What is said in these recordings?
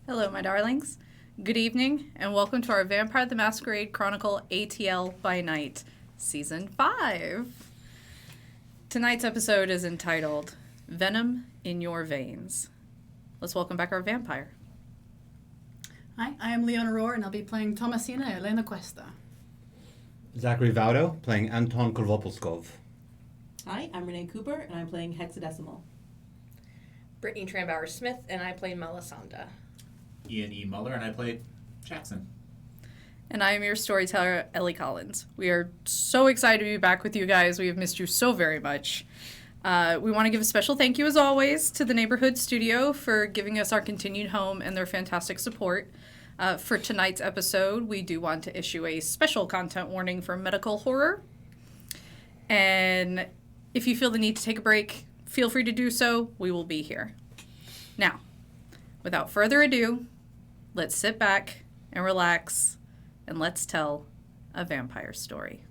Hello, my darlings. Good evening, and welcome to our Vampire the Masquerade Chronicle ATL By Night, Season 5. Tonight's episode is entitled, Venom in Your Veins. Let's welcome back our vampire. Hi, I am Leona Rohr, and I'll be playing Thomasina Elena Cuesta. Zachary Vaudo, playing Anton Korvopolskov. Hi, I'm Renee Cooper, and I'm playing Hexadecimal. Brittany Trambauer-Smith, and I play Melisanda. Ian E. Muller, and I played Jackson. And I am your storyteller, Ellie Collins. We are so excited to be back with you guys. We have missed you so very much. We want to give a special thank you, as always, to the Neighborhood Studio for giving us our continued home and their fantastic support. For tonight's episode, we do want to issue a special content warning for medical horror. And if you feel the need to take a break, feel free to do so. We will be here. Now, without further ado, let's sit back and relax, and let's tell a vampire story.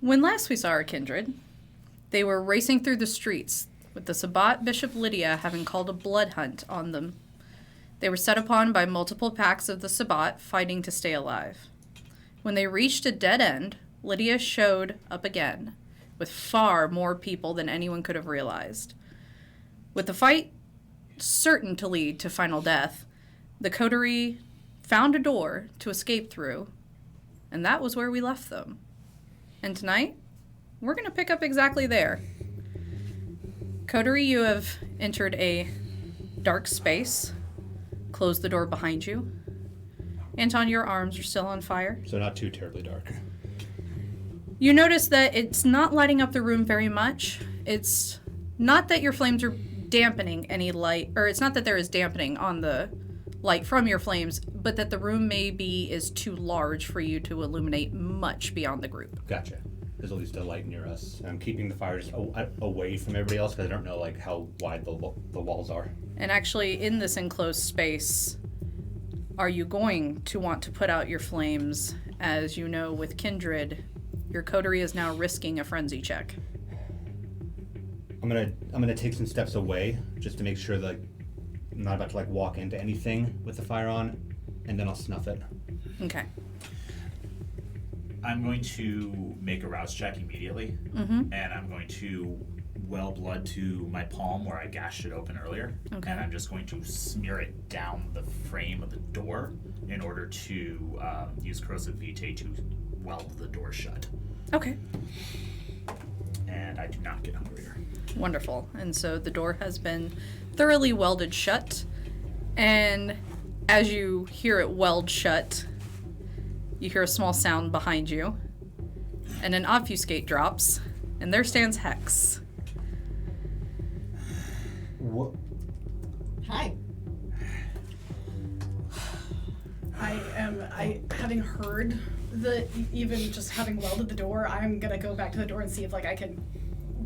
When last we saw our kindred, they were racing through the streets, with the Sabbat Bishop Lydia having called a blood hunt on them. They were set upon by multiple packs of the Sabbat fighting to stay alive. When they reached a dead end, Lydia showed up again, with far more people than anyone could have realized. With the fight certain to lead to final death, the coterie found a door to escape through, and that was where we left them. And tonight, we're going to pick up exactly there. Coterie, you have entered a dark space. Close the door behind you. Anton, your arms are still on fire. So not too terribly dark. You notice that it's not lighting up the room very much. It's not that your flames are dampening any light, or it's not that there is dampening on the light from your flames, but that the room maybe is too large for you to illuminate much beyond the group. Gotcha. There's at least a light near us. I'm keeping the fires away from everybody else because I don't know like how wide the walls are. And actually, in this enclosed space, are you going to want to put out your flames? As you know, with Kindred, your coterie is now risking a frenzy check. I'm gonna take some steps away just to make sure that I'm not about to like walk into anything with the fire on, and then I'll snuff it. Okay. I'm going to make a rouse check immediately, Mm-hmm. and I'm going to well blood to my palm where I gashed it open earlier, Okay. and I'm just going to smear it down the frame of the door in order to use corrosive vitae to weld the door shut. Okay. And I do not get hungrier. Wonderful. And so the door has been thoroughly welded shut. And as you hear it weld shut, you hear a small sound behind you. And an obfuscate drops. And there stands Hex. What? Hi. Having heard even just having welded the door, I'm gonna go back to the door and see if like I can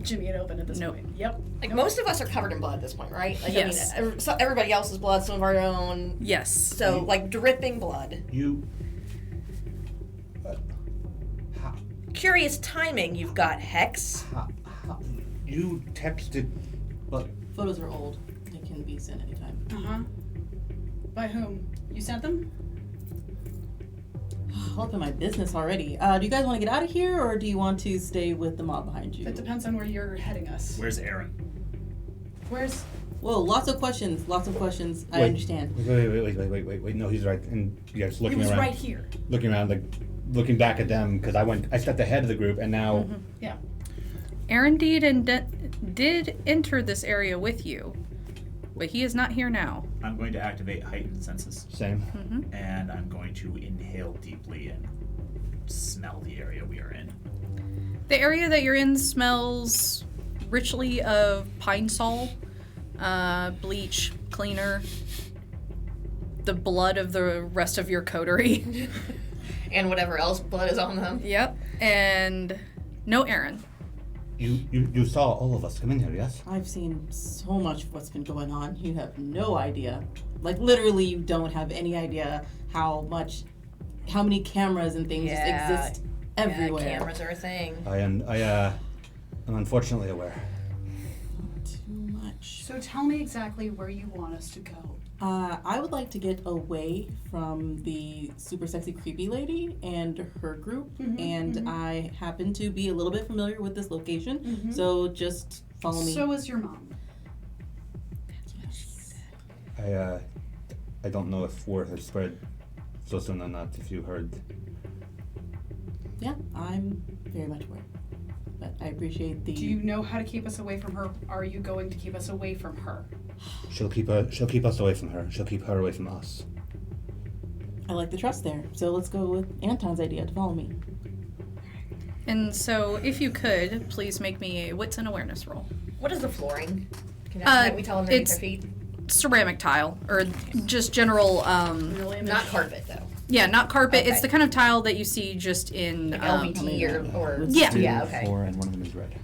jimmy it open at this Nope. point. Yep. Like Nope. most of us are covered in blood at this point, right? Like, Yes. I mean, so everybody else's blood, some of our own. Yes. So like dripping blood. You. How, Curious timing. You've got Hex. how, you texted. But Photos are old. They can be sent anytime. Uh-huh. By whom? You sent them? All up in my business already. Do you guys want to get out of here, or do you want to stay with the mob behind you? It depends on where you're heading us. Where's Aaron? Where's Whoa, lots of questions. Lots of questions. I Wait. understand. Wait. No, he's right. And yeah, just he looking was around. right here. Looking around, like looking back at them because I stepped ahead of the group and now. Mm-hmm. Yeah. Aaron did enter this area with you, but he is not here now. I'm going to activate heightened senses, Same. Mm-hmm. and I'm going to inhale deeply and smell the area we are in. The area that you're in smells richly of pine sol, bleach, cleaner, the blood of the rest of your coterie. And whatever else blood is on them. Yep. And no Aaron. You saw all of us come in here, yes? I've seen so much of what's been going on. You have no idea. Like, literally, you don't have any idea how many cameras and things just exist everywhere. Yeah, cameras are a thing. I am unfortunately aware. Too much. So tell me exactly where you want us to go. I would like to get away from the super sexy creepy lady and her group, and I happen to be a little bit familiar with this location, so just follow me. So is your mom. I don't know if word has spread so soon or not. If you heard, Yeah, I'm very much aware, but I appreciate the. Do you know how to keep us away from her? Are you going to keep us away from her? she'll keep us away from her. She'll keep her away from us. I like the trust there, so let's go with Anton's idea to follow me. And so, if you could, please make me a wits and awareness roll. What is the flooring? Can we tell underneath it's- their feet? Ceramic tile, or just general, Really? Not carpet though. yeah, not carpet. It's Okay. the kind of tile that you see just in, Like LVT or Yeah. Yeah, okay. And one of them is red.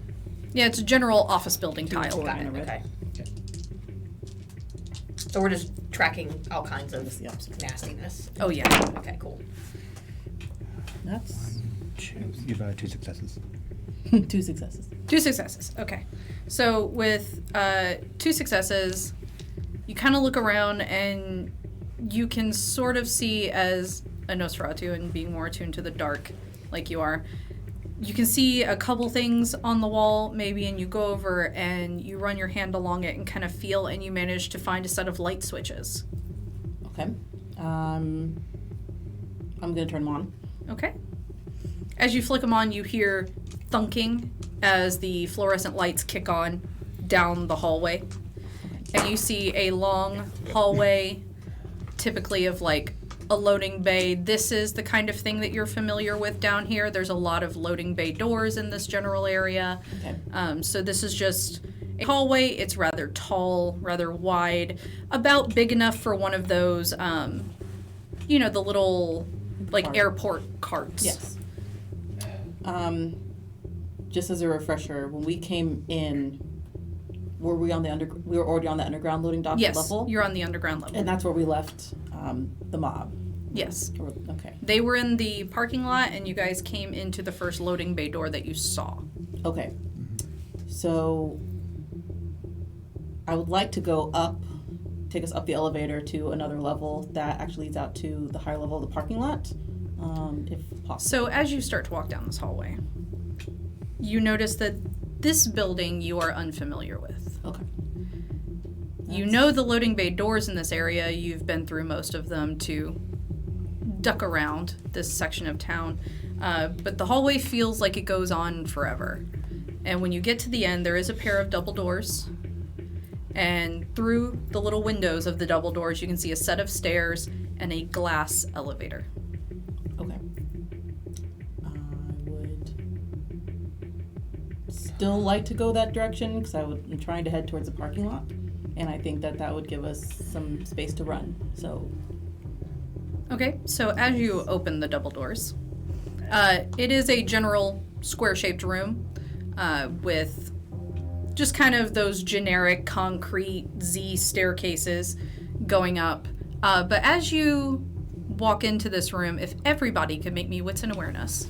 yeah, it's a general office building tile. Got it, okay. So we're just tracking all kinds of nastiness. Oh yeah. Okay, cool. That's You've got 2 successes. 2 successes. 2 successes. Okay. So with 2 successes, you kind of look around and you can sort of see, as a Nosferatu and being more attuned to the dark like you are, you can see a couple things on the wall maybe, and you go over and you run your hand along it and kind of feel, and you manage to find a set of light switches. Okay. I'm gonna turn them on. Okay. As you flick them on, you hear thunking as the fluorescent lights kick on down the hallway. And you see a long hallway, typically of like a loading bay. This is the kind of thing that you're familiar with down here. There's a lot of loading bay doors in this general area. Okay. So this is just a hallway. It's rather tall, rather wide, about big enough for one of those, you know, the little, like, Cart. airport carts. Yes. Just as a refresher, when we came in, were we on the we were already on the underground loading dock Yes, level? you're on the underground level. And that's where we left the mob. Yes. Okay. They were in the parking lot, and you guys came into the first loading bay door that you saw. Okay. So I would like to go up, take us up the elevator to another level that actually leads out to the higher level of the parking lot, if possible. So as you start to walk down this hallway, you notice that this building you are unfamiliar with. Okay. You know the loading bay doors in this area. You've been through most of them to duck around this section of town. But the hallway feels like it goes on forever. And when you get to the end, there is a pair of double doors. And through the little windows of the double doors, you can see a set of stairs and a glass elevator. Okay. I would still like to go that direction because I'm trying to head towards the parking lot. And I think that would give us some space to run. So, Okay, so as you open the double doors, it is a general square-shaped room with just kind of those generic concrete Z staircases going up. But as you walk into this room, if everybody could make me wits and awareness.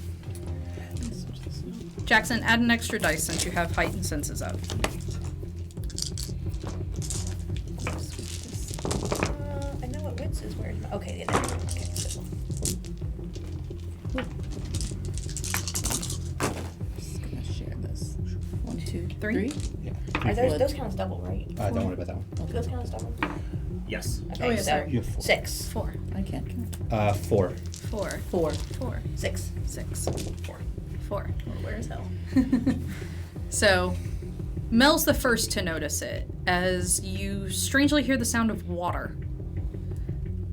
Jackson, add an extra dice since you have heightened senses up. I know what wits is. Where's my... Okay, yeah, there we go. Okay, so. just gonna share this. 1, 2, Three. 3. Yeah. Are those count as double, right? Don't worry about that one. Do those count as double? Yes. Okay, Oh, yeah, so sorry. You have 4. 6. 4. I can't count. 4. 4. 4. 4. 6. 6. 4. 4. Well, where is hell? So, Mel's the first to notice it as you strangely hear the sound of water.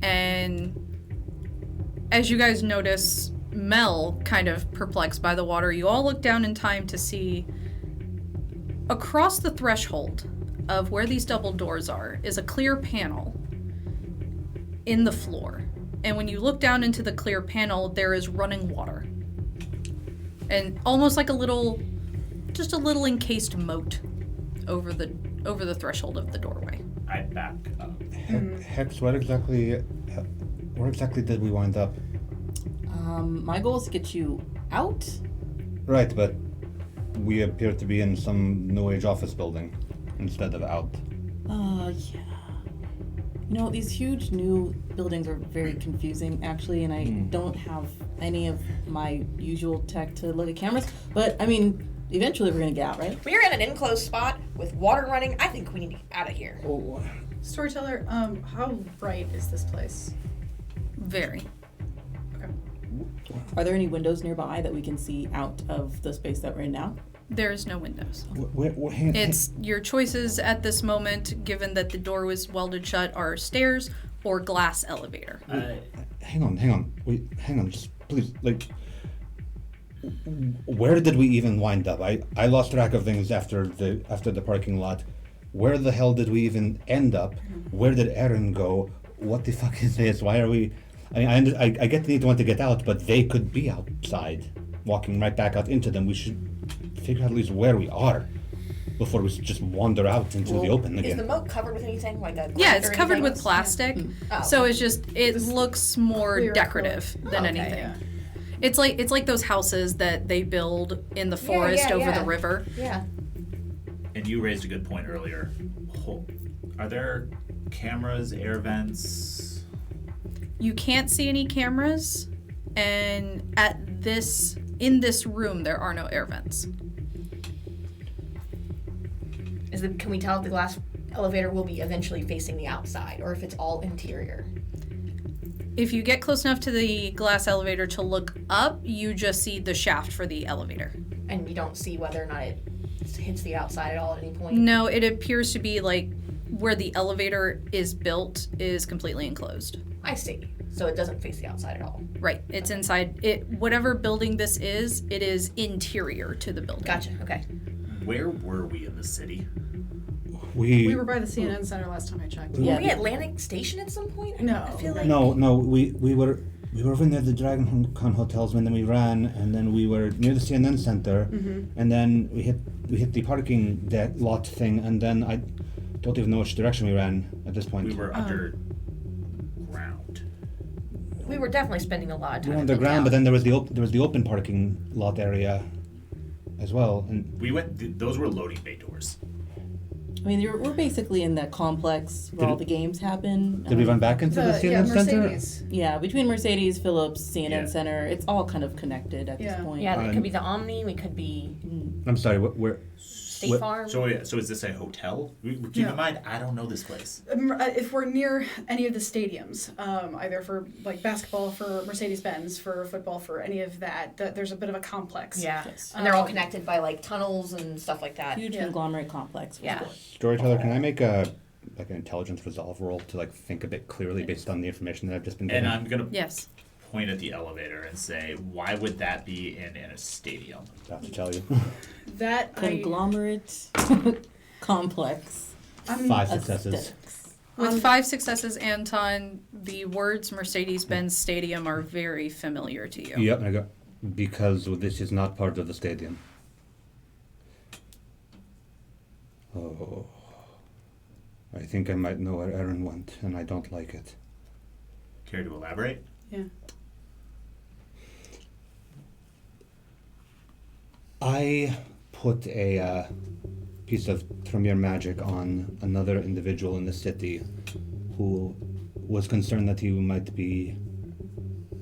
And as you guys notice Mel kind of perplexed by the water, you all look down in time to see across the threshold of where these double doors are is a clear panel in the floor. And when you look down into the clear panel, there is running water. And almost like just a little encased moat over the threshold of the doorway. I back up. Hex, where exactly did we wind up? My goal is to get you out. Right, but we appear to be in some New Age office building instead of out. Yeah. You know, these huge new buildings are very confusing, actually, and I don't have any of my usual tech to look at cameras. But, I mean, eventually we're going to get out, right? We're in an enclosed spot with water running. I think we need to get out of here. Oh. Storyteller, how bright is this place? Very. Are there any windows nearby that we can see out of the space that we're in now? There's no windows. Hang It's your choices at this moment, given that the door was welded shut, are stairs or glass elevator. Hang on. Wait, hang on, just please, like, where did we even wind up? I lost track of things after the parking lot. Where the hell did we even end up? Where did Aaron go? What the fuck is this? Why are we? I mean, I get the need to want to get out, but they could be outside, walking right back out into them. We should figure out at least where we are before we just wander out into the open Is again. the moat covered with anything like a? Yeah, it's or covered anything with else? plastic, Oh. so it looks more clear decorative than okay, anything. Yeah. It's like those houses that they build in the forest over the river. Yeah. And you raised a good point earlier. Are there cameras, air vents? You can't see any cameras, and in this room there are no air vents. Can we tell if the glass elevator will be eventually facing the outside, or if it's all interior? If you get close enough to the glass elevator to look up, you just see the shaft for the elevator. And you don't see whether or not it hits the outside at all at any point? No, it appears to be like where the elevator is built is completely enclosed. I see. So it doesn't face the outside at all. Right, it's inside. Whatever building this is, it is interior to the building. Gotcha. Okay. Where were we in the city? We were by the CNN Center last time I checked. Were Yeah. we Atlantic Station at some point? No, I feel like No, we were over near the Dragon Con hotels, and then we ran, and then we were near the CNN Center, and then we hit the parking lot thing, and then I don't even know which direction we ran at this point. We were underground. we were definitely spending a lot of time. We were at the underground, but town. then there was the open parking lot area as well, and We went. Those were loading bay doors. I mean, we're basically in that complex where Did all it- the games happen. did we run back into the CNN Center? Mercedes. Yeah, between Mercedes, Phillips, CNN Yeah. Center, it's all kind of connected at Yeah. this point. Yeah, it Um, could be the Omni. We could be I'm sorry, where? State what- Farm. So is this a hotel? Keep No. in mind, I don't know this place. If we're near any of the stadiums, either for like basketball for Mercedes-Benz, for football for any of that, there's a bit of a complex. Yeah, Yes. and they're all connected by like tunnels and stuff like that. Huge Yeah. conglomerate complex. for Yeah. sure. Storyteller, can I make an intelligence resolve roll to think a bit clearly based on the information that I've just been given? And I'm gonna Yes. point at the elevator and say, why would that be in a stadium? about to tell you. That Conglomerate complex. 5 successes. Aesthetics. With 5 successes, Anton, the words Mercedes-Benz Stadium are very familiar to you. Yep, and I go, because this is not part of the stadium. Oh, I think I might know where Aaron went, and I don't like it. Care to elaborate? Yeah. I put a piece of Tremere magic on another individual in the city who was concerned that he might be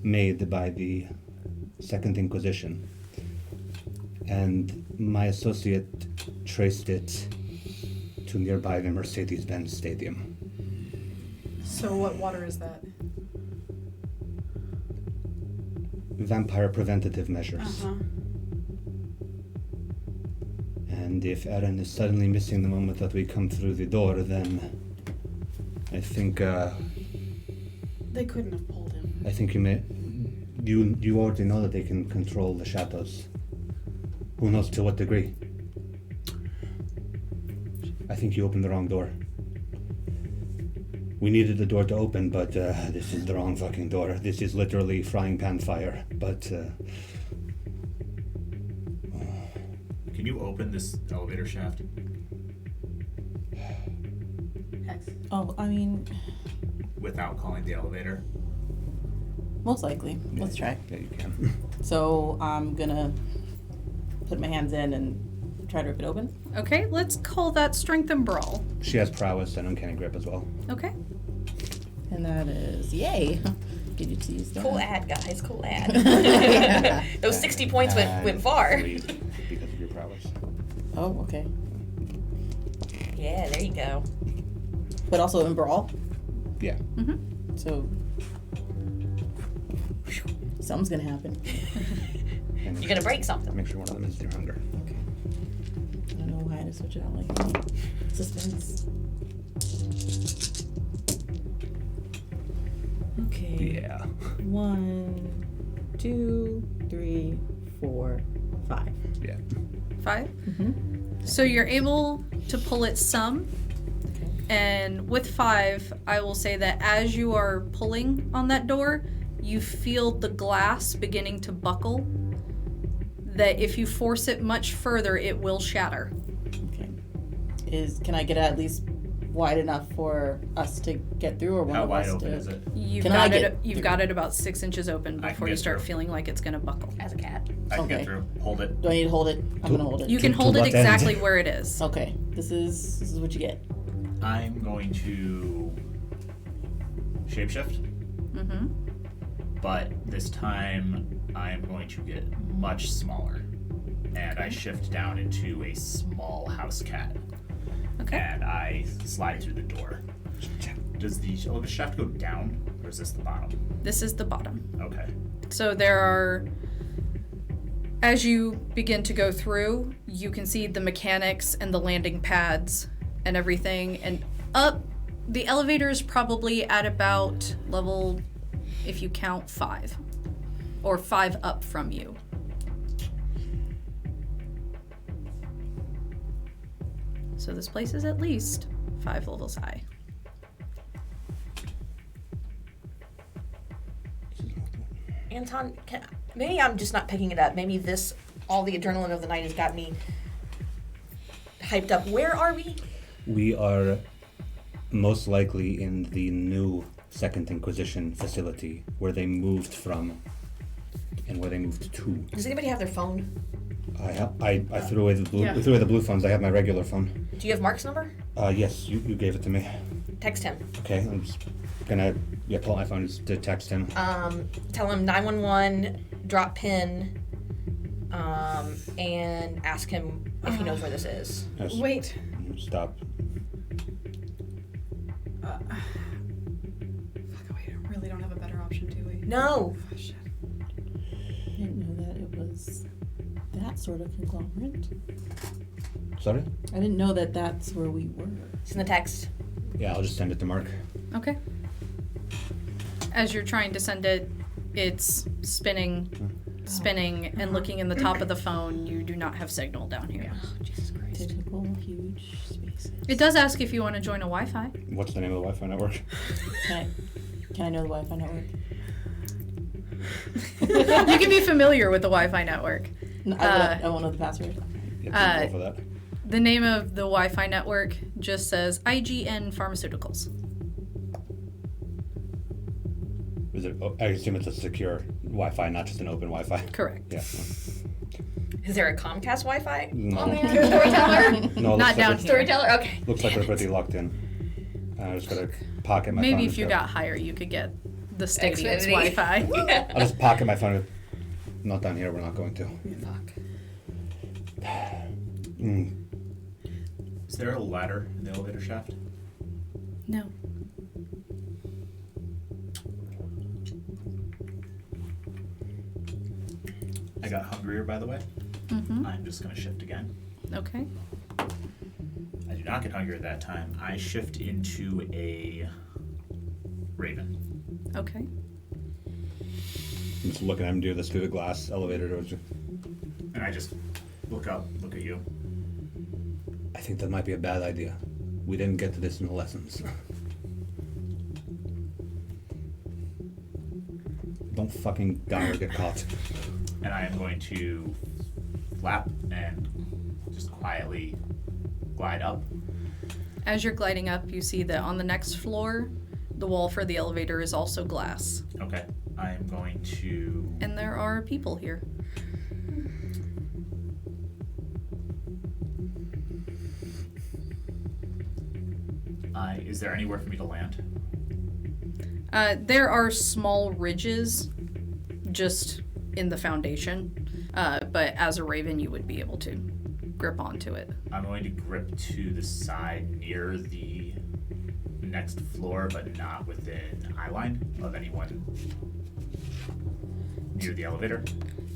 made by the Second Inquisition. And my associate traced it to nearby the Mercedes-Benz Stadium. So what water is that? Vampire preventative measures. Uh-huh. And if Aaron is suddenly missing the moment that we come through the door, then I think They couldn't have pulled him. you already know that they can control the shadows. Who knows to what degree? I think you opened the wrong door. We needed the door to open, but this is the wrong fucking door. This is literally frying pan fire. But Can you open this elevator shaft? Hex. Oh, I mean, Without calling the elevator? most likely. Let's try. yeah, you can. So I'm gonna put my hands in and try to rip it open. Okay, let's call that Strength and Brawl. She has prowess and uncanny grip as well. Okay. And that is yay. Get you to use that. Cool ad, guys. Cool ad. Those 60 points went far. Three because of your prowess. Oh, okay. Yeah, there you go. But also in brawl. Yeah. So something's gonna happen. And You're gonna break something. make sure one of them is their hunger. Okay. I don't know why I had to switch it out like that. Suspense. Okay. Yeah. 1, 2, 3, 4, 5. Yeah. 5. Mm-hmm. So you're able to pull it some. Okay. And with 5, I will say that as you are pulling on that door, you feel the glass beginning to buckle. That if you force it much further, it will shatter. Okay. Can I get it at least wide enough for us to get through, or one How of wide us open to? is it? You've Can I got it. get You've through? got it about 6 inches open I can before you get start through. feeling like it's gonna buckle. As a cat. I can Okay. get through. Hold it. Do I need to hold it? I'm gonna hold it. You can To hold it what end? exactly where it is. Okay. This is what you get. I'm going to shapeshift, Mm-hmm. but this time I am going to get much smaller. And I shift down into a small house cat. Okay. And I slide through the door. Does the elevator shaft go down, or is this the bottom? This is the bottom. Okay. So there are, as you begin to go through, you can see the mechanics and the landing pads and everything. And up, the elevator is probably at about level, if you count 5, or 5 up from you. So this place is at least 5 levels high. Anton, maybe I'm just not picking it up. Maybe all the adrenaline of the night has got me hyped up. Where are we? We are most likely in the new Second Inquisition facility where they moved from and where they moved to. Does anybody have their phone? I threw away the blue. Yeah. We threw away the blue phones. I have my regular phone. Do you have Mark's number? Yes, you gave it to me. Text him. Okay, I'm just gonna pull out my phone just to text him. Tell him 911, drop pin, and ask him if he knows where this is. Yes. Wait. Stop. Fuck, wait, I really don't have a better option, do we? No. Oh, shit. I didn't know that it was that sort of conglomerate. Sorry? I didn't know that that's where we were. It's in the text. Yeah, I'll just send it to Mark. Okay. As you're trying to send it, it's spinning, and looking in the top of the phone. You do not have signal down here. Oh, Jesus Christ. Typical huge spaces. It does ask if you want to join a Wi-Fi. What's the name of the Wi-Fi network? Can I know the Wi-Fi network? You can be familiar with the Wi-Fi network. No, I won't know the password. Yeah, for that. The name of the Wi-Fi network just says IGN Pharmaceuticals. Is it? I assume it's a secure Wi-Fi, not just an open Wi-Fi. Correct. Yeah. Is there a Comcast Wi-Fi No. on there? Storyteller? No, Not down here. Storyteller? Okay. Looks like we're pretty locked in. I just gotta pocket my phone. Maybe if and you stuff. got higher, you could get the Stadium's Xfinity. Wi-Fi. I'll just pocket my phone. Not down here. We're not going to. Fuck. Is there a ladder in the elevator shaft? No. I got hungrier, by the way. Mm-hmm. I'm just gonna shift again. Okay. I do not get hungrier at that time. I shift into a raven. Okay. I'm just looking at him do this through the glass elevator doors. And I just look up, look at you. I think that might be a bad idea. We didn't get to this in the lessons. Don't fucking die or get caught. And I am going to flap and just quietly glide up. As you're gliding up, you see that on the next floor, the wall for the elevator is also glass. Okay. I am going to... And there are people here. Is there anywhere for me to land? There are small ridges just in the foundation, but as a raven, you would be able to grip onto it. I'm going to grip to the side near the next floor, but not within eye line of anyone near the elevator,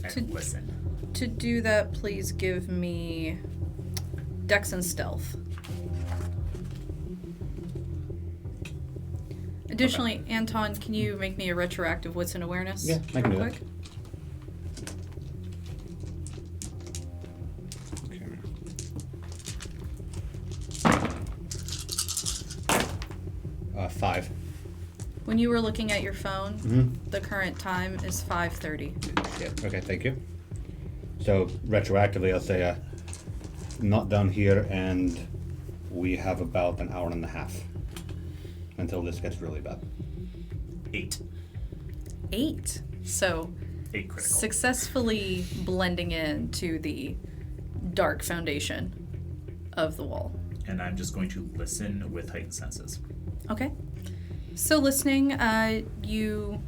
and To- listen. To do that, please give me Dex and Stealth. Additionally, Anton, can you make me a retroactive Wits and Awareness? Yeah, I can real do that. quick? Okay. 5. When you were looking at your phone, Mm-hmm. the current time is 5:30. Yeah. Okay. Thank you. So retroactively, I'll say, not down here, and we have about an hour and a half until this gets really bad. 8. 8. So 8 critical. successfully blending into the dark foundation of the wall. And I'm just going to listen with heightened senses. Okay. So listening, you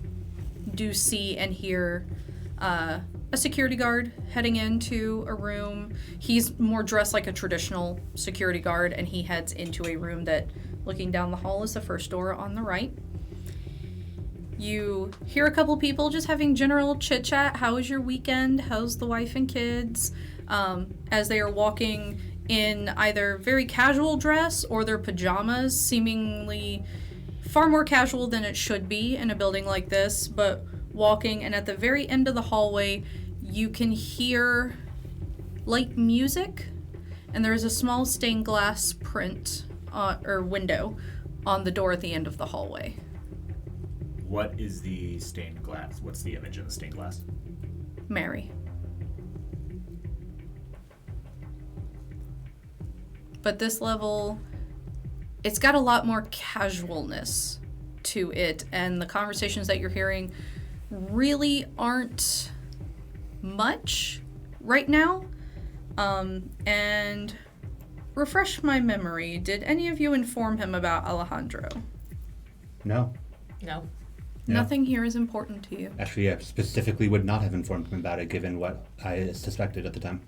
do see and hear a security guard heading into a room. He's more dressed like a traditional security guard, and he heads into a room that, looking down the hall, is the first door on the right. You hear a couple people just having general chit-chat. How was your weekend? How's the wife and kids? As they are walking in either very casual dress or their pajamas, seemingly far more casual than it should be in a building like this, but walking, and at the very end of the hallway, you can hear light music and there is a small stained glass print or window on the door at the end of the hallway. What is the stained glass? What's the image in the stained glass? Mary. But this level, it's got a lot more casualness to it, and the conversations that you're hearing really aren't much right now. And refresh my memory, did any of you inform him about Alejandro? No. No. Yeah. Nothing here is important to you. Actually, I specifically would not have informed him about it, given what I suspected at the time.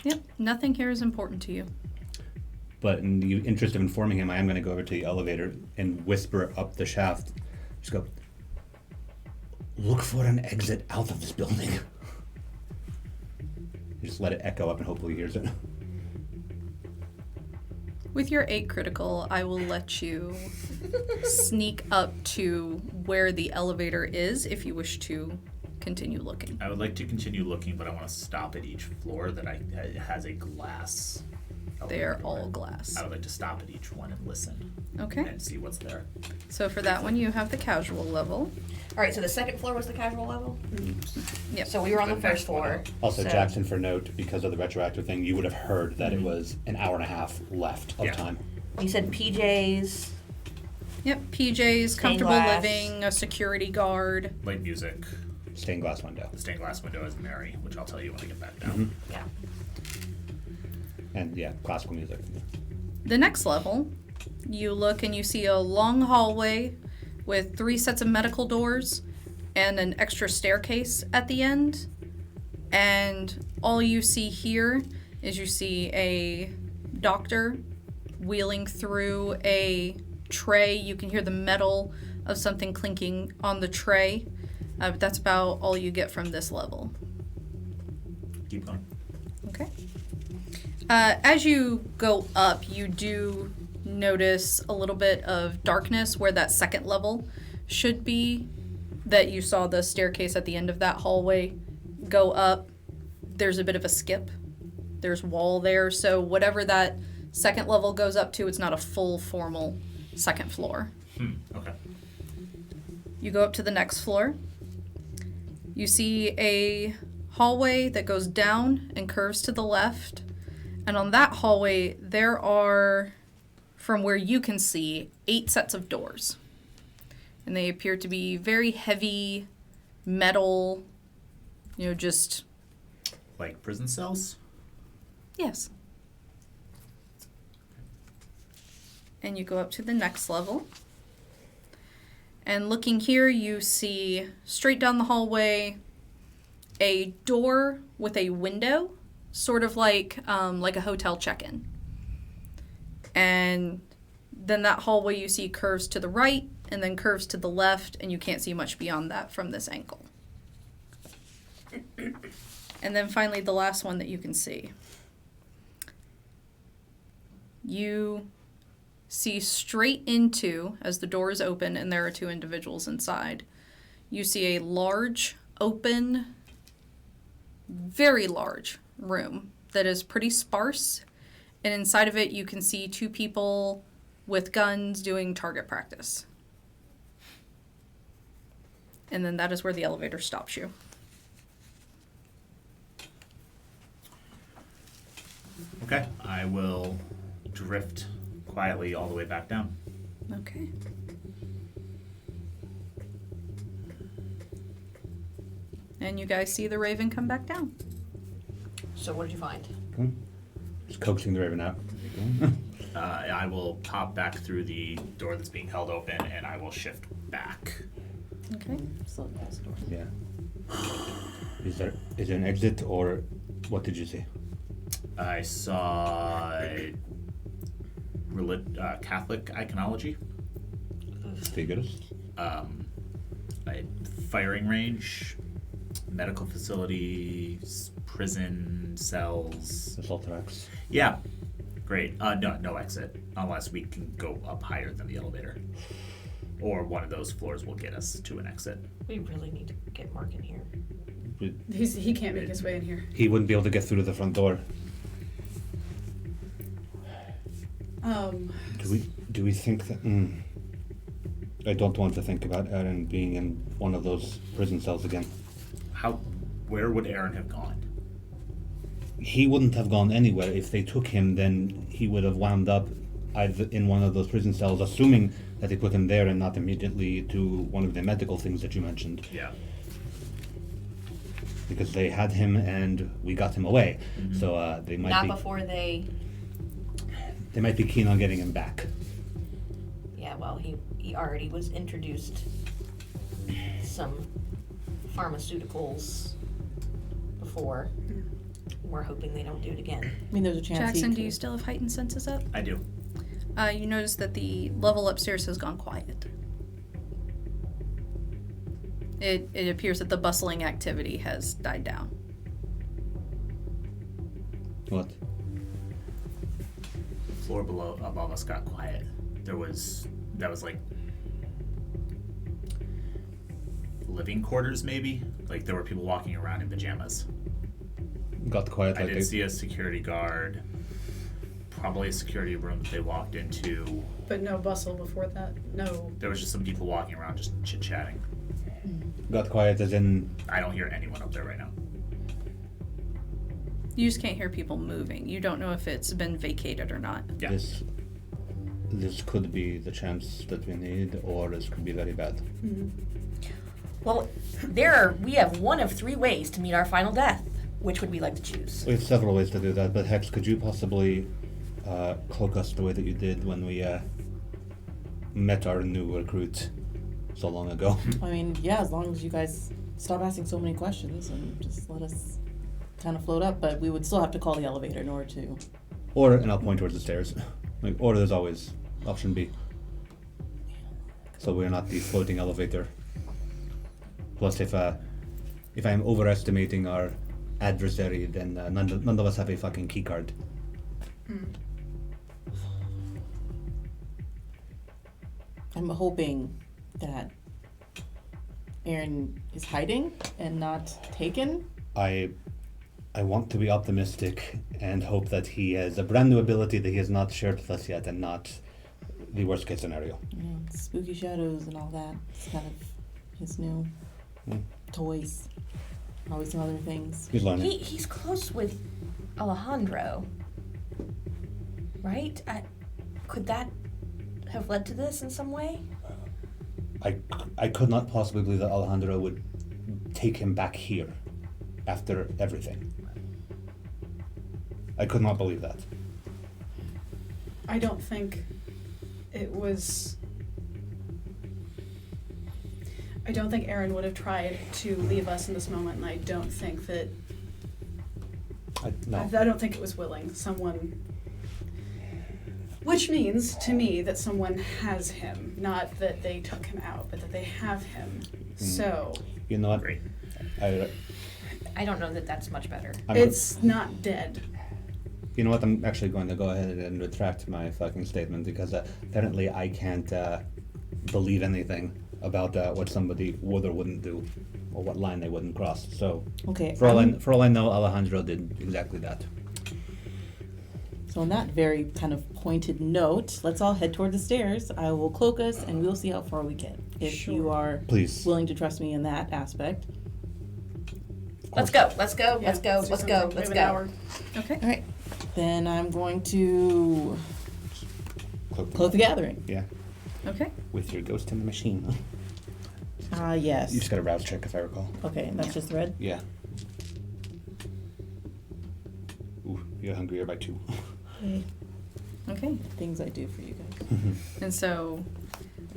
Yep, nothing here is important to you. But in the interest of informing him, I am going to go over to the elevator and whisper up the shaft. Just go, look for an exit out of this building. Just let it echo up and hopefully he hears it. With your 8 critical, I will let you sneak up to where the elevator is if you wish to continue looking. I would like to continue looking, but I want to stop at each floor that has a glass. They are elevator all door. glass. I would like to stop at each one and listen. Okay. And see what's there. So for that one, you have the casual level. All right, so the second floor was the casual level? Yep. So we were on the The first next one floor. up. Also, So- Jackson, for note, because of the retroactive thing, you would have heard that it was an hour and a half left of Yeah. time. You said PJs. Yep. PJs, Stained comfortable glass. living, a security guard. Light music. Stained glass window. The stained glass window is Mary, which I'll tell you when I get back down. Yeah. And yeah, classical music. The next level, you look and you see a long hallway with 3 sets of medical doors and an extra staircase at the end. And all you see here is you see a doctor wheeling through a tray. You can hear the metal of something clinking on the tray. But that's about all you get from this level. Keep going. Okay. As you go up, you do notice a little bit of darkness where that second level should be, that you saw the staircase at the end of that hallway go up. There's a bit of a skip. There's wall there, so whatever that second level goes up to, it's not a full formal second floor. Okay. You go up to the next floor. You see a hallway that goes down and curves to the left. And on that hallway, there are, from where you can see, 8 sets of doors. And they appear to be very heavy metal, just... Like prison cells? Yes. And you go up to the next level. And looking here, you see straight down the hallway a door with a window, sort of like a hotel check-in. And then that hallway you see curves to the right and then curves to the left, and you can't see much beyond that from this angle. And then finally, the last one that you can see. You see straight into, as the door is open and there are 2 individuals inside, you see a large, open, very large room that is pretty sparse. And inside of it, you can see 2 people with guns doing target practice. And then that is where the elevator stops you. Okay. I will drift quietly all the way back down. Okay. And you guys see the Raven come back down. So what did you find? Just coaxing the Raven out. I will pop back through the door that's being held open, and I will shift back. Okay. So glass door. Yeah. Is there an exit, or what did you see? I saw Catholic iconology, Figures. a firing range, medical facilities, prison cells. Assault tracks. Yeah, great. No exit unless we can go up higher than the elevator, or one of those floors will get us to an exit. We really need to get Mark in here. He can't make his way in here. He wouldn't be able to get through to the front door. Do we think that? I don't want to think about Aaron being in one of those prison cells again. Where would Aaron have gone? He wouldn't have gone anywhere. If they took him, then he would have wound up either in one of those prison cells, assuming that they put him there and not immediately to one of the medical things that you mentioned. Yeah. Because they had him and we got him away. Mm-hmm. So they might Not be before they. they might be keen on getting him back. Yeah, well, he already was introduced some pharmaceuticals before. We're hoping they don't do it again. I mean, there's a chance. Jackson, do you still have heightened senses up? I do. You notice that the level upstairs has gone quiet. It appears that the bustling activity has died down. What? The floor above us got quiet. That was like living quarters, maybe. Like there were people walking around in pajamas. Got quiet. I Like did see a security guard. Probably a security room that they walked into. But no bustle before that. No. There was just some people walking around, just chit chatting. Got quiet as in. I don't hear anyone up there right now. You just can't hear people moving. You don't know if it's been vacated or not. Yeah. This could be the chance that we need, or this could be very bad. Well, we have one of 3 ways to meet our final death. Which would we like to choose? We have several ways to do that, but Hex, could you possibly cloak us the way that you did when we met our new recruit so long ago? I mean, yeah, as long as you guys stop asking so many questions and just let us kind of float up, but we would still have to call the elevator in order to. And I'll point towards the stairs. Or there's always option B. So we're not the floating elevator. Plus, if I'm overestimating our adversary, then none of us have a fucking key card. I'm hoping that Aaron is hiding and not taken. I want to be optimistic and hope that he has a brand new ability that he has not shared with us yet, and not the worst case scenario. You know, spooky shadows and all that. It's kind of his new toys. Always some other things. He's learning. He's close with Alejandro, right? Could that have led to this in some way? I could not possibly believe that Alejandro would take him back here after everything. I could not believe that. I don't think it was. I don't think Aaron would have tried to leave us in this moment, and I don't think that. No. I don't think it was willing. Someone. Which means to me that someone has him, not that they took him out, but that they have him. So. You know what? Great. I don't know that that's much better. It's not dead. You know what? I'm actually going to go ahead and retract my fucking statement, because apparently I can't believe anything about what somebody would or wouldn't do, or what line they wouldn't cross. So, Okay. for all I know, Alejandro did exactly that. So on that very kind of pointed note, let's all head toward the stairs. I will cloak us, and we'll see how far we get. If you are Please. willing to trust me in that aspect. Let's go. Let's go. Yeah, Let's go. so Let's sounds go. like we Let's have go. an hour. Okay. All right. Then I'm going to close the gathering. Yeah, Okay. with your ghost in the machine. Yes. You just got a rouse check, if I recall. Okay, and that's just red? Yeah. Ooh, you're hungrier by 2. Okay. Things I do for you guys. And so,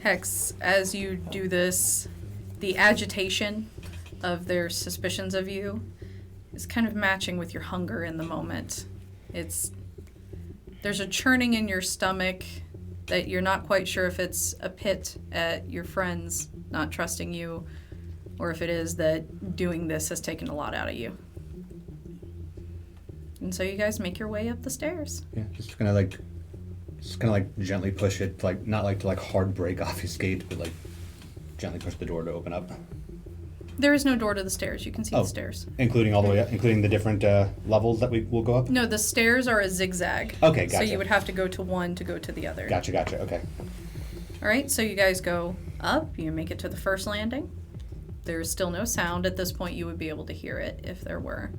Hex, as you do this, the agitation of their suspicions of you is kind of matching with your hunger in the moment. There's a churning in your stomach that you're not quite sure if it's a pit at your friends not trusting you, or if it is that doing this has taken a lot out of you. And so you guys make your way up the stairs. Yeah, just kind of like gently push it, not like to hard break off his gate, but like gently push the door to open up. There is no door to the stairs. You can see Oh. the stairs. Including all the way up, including the different levels that we will go up? No, the stairs are a zigzag. Okay, So gotcha. you would have to go to one to go to the other. Gotcha, okay. All right, so you guys go up. You make it to the first landing. There's still no sound. At this point, you would be able to hear it if there were.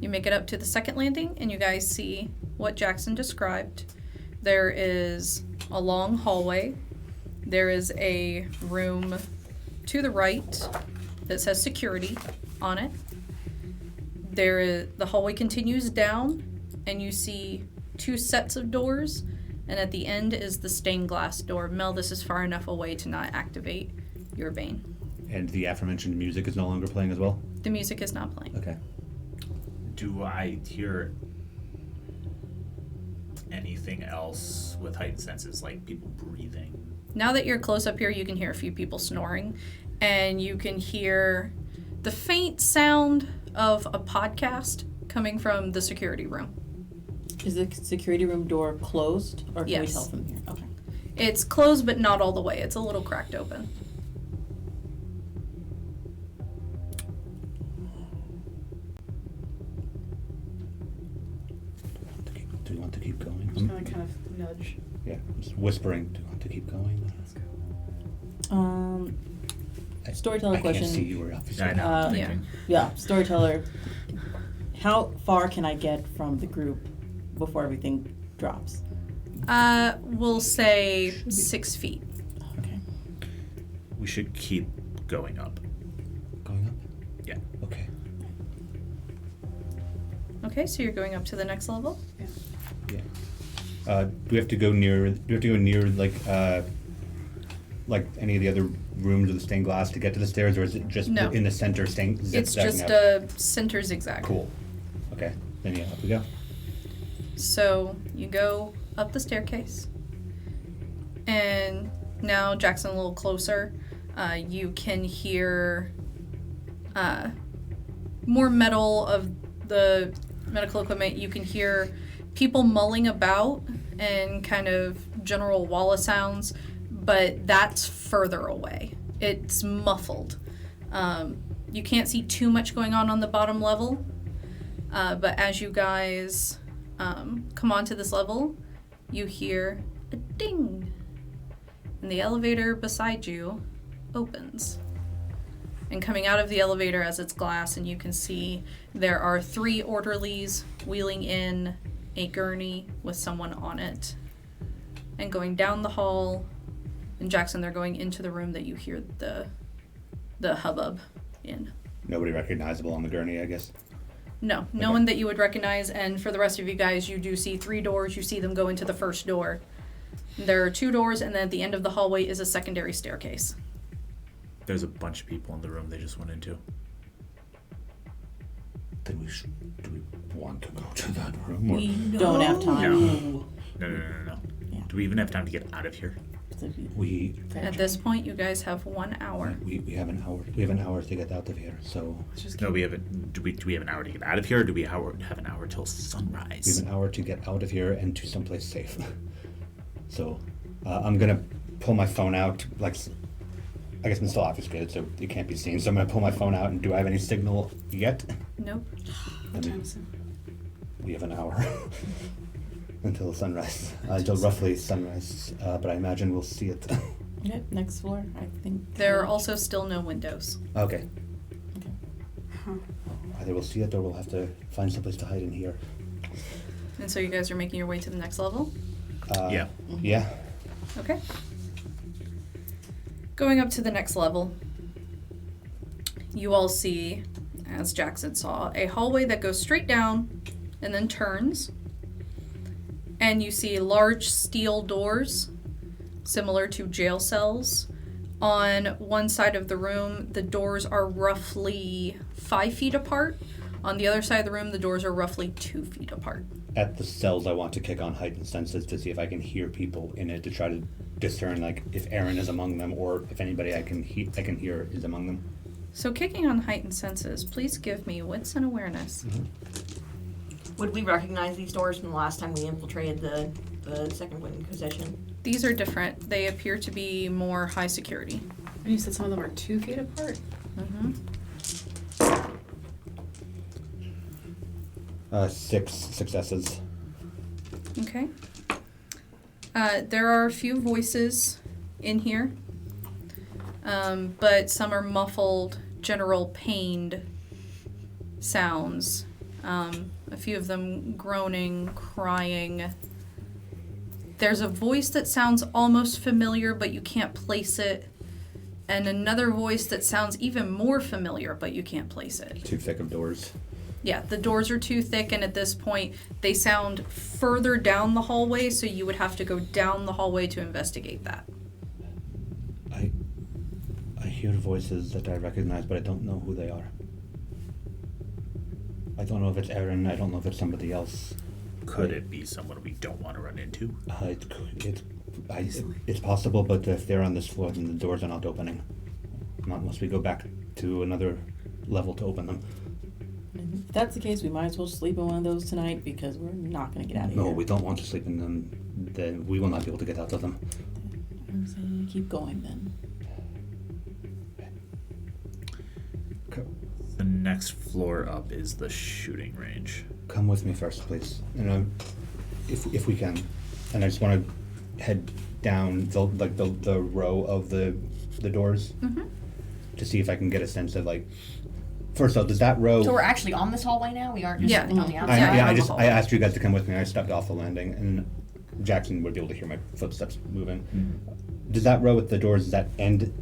You make it up to the second landing, and you guys see what Jackson described. There is a long hallway. There is a room to the right that says security on it. The hallway continues down, and you see 2 sets of doors, and at the end is the stained glass door. Mel, this is far enough away to not activate your vein. And the aforementioned music is no longer playing as well? The music is not playing. Okay. Do I hear anything else with heightened senses, like people breathing? Now that you're close up here, you can hear a few people snoring, and you can hear the faint sound of a podcast coming from the security room. Is the security room door closed, or can we Yes. tell from here? Okay. It's closed, but not all the way. It's a little cracked open. Do we want to keep going? I'm just gonna kind of nudge. Yeah, just whispering. Do you want to keep going? Storyteller I question. can't see you, we're obviously. I know. Uh, Yeah. Yeah, storyteller. How far can I get from the group before everything drops? We'll say 6 feet. Okay. We should keep going up. Going up? Yeah. Okay. Okay, so you're going up to the next level? Yeah. Do we have to go near? Do we have to go near like any of the other rooms with the stained glass to get to the stairs, or is it just No. in the center stained? It's zigzagging just up? a center zigzag. Cool. Okay. Then yeah, up we go. So you go up the staircase, and now Jackson a little closer. You can hear more metal of the medical equipment. You can hear people mulling about and kind of general walla sounds, but that's further away. It's muffled. You can't see too much going on the bottom level, but as you guys come onto this level, you hear a ding, and the elevator beside you opens. And coming out of the elevator as it's glass, and you can see there are 3 orderlies wheeling in a gurney with someone on it. And going down the hall, and Jackson, they're going into the room that you hear the hubbub in. Nobody recognizable on the gurney, I guess. No Okay. one that you would recognize, and for the rest of you guys, you do see 3 doors. You see them go into the first door. There are 2 doors, and then at the end of the hallway is a secondary staircase. There's a bunch of people in the room they just went into. Then do we want to go to that room? Or? We don't have time. No. Yeah. Do we even have time to get out of here? We At this point, you guys have 1 hour. we have an hour. We have an hour to get out of here. So Let's just No, we have it. Do we have an hour to get out of here, or do we have an hour till we sunrise? have an hour to get out of here and to someplace safe. So I'm gonna pull my phone out. Like, I guess I'm still obfuscated, so it can't be seen. So I'm gonna pull my phone out. And do I have any signal yet? Nope. What time is it? We have an hour until sunrise. Until roughly sunrise. But I imagine we'll see it. Yep, next floor, I think. There are also still no windows. Okay. Okay. Huh. Either we'll see it or we'll have to find someplace to hide in here. And so you guys are making your way to the next level? Yeah. Yeah. Okay. Going up to the next level, you all see, as Jackson saw, a hallway that goes straight down and then turns. And you see large steel doors, similar to jail cells. On one side of the room, the doors are roughly 5 feet apart. On the other side of the room, the doors are roughly 2 feet apart. At the cells, I want to kick on heightened senses to see if I can hear people in it, to try to discern, like, if Aaron is among them or if anybody I can hear is among them. So kicking on heightened senses, please give me wits and awareness. Would we recognize these doors from the last time we infiltrated the second wing position? These are different. They appear to be more high security. And you said some of them are 2 feet apart? Mm-hmm. 6 successes. Okay. There are a few voices in here, but some are muffled, general pained sounds. A few of them groaning, crying. There's a voice that sounds almost familiar, but you can't place it. And another voice that sounds even more familiar, but you can't place it. Too thick of doors. Yeah, the doors are too thick, and at this point, they sound further down the hallway, so you would have to go down the hallway to investigate that. I hear voices that I recognize, but I don't know who they are. I don't know if it's Aaron. I don't know if it's somebody else. Could it be someone we don't want to run into? It's possible, but if they're on this floor, then the doors are not opening. Not unless we go back to another level to open them. If that's the case, we might as well sleep in one of those tonight because we're not going to get out of here. No, we don't want to sleep in them. Then we will not be able to get out of them. I'm saying keep going then. The next floor up is the shooting range. Come with me first, please. If we can. And I just want to head down the row of the doors to see if I can get a sense of First off, does that row? So we're actually on this hallway now? We aren't just Yeah. on the outside? I asked you guys to come with me. I stepped off the landing, and Jackson would be able to hear my footsteps moving. Does that row with the doors? Does that end?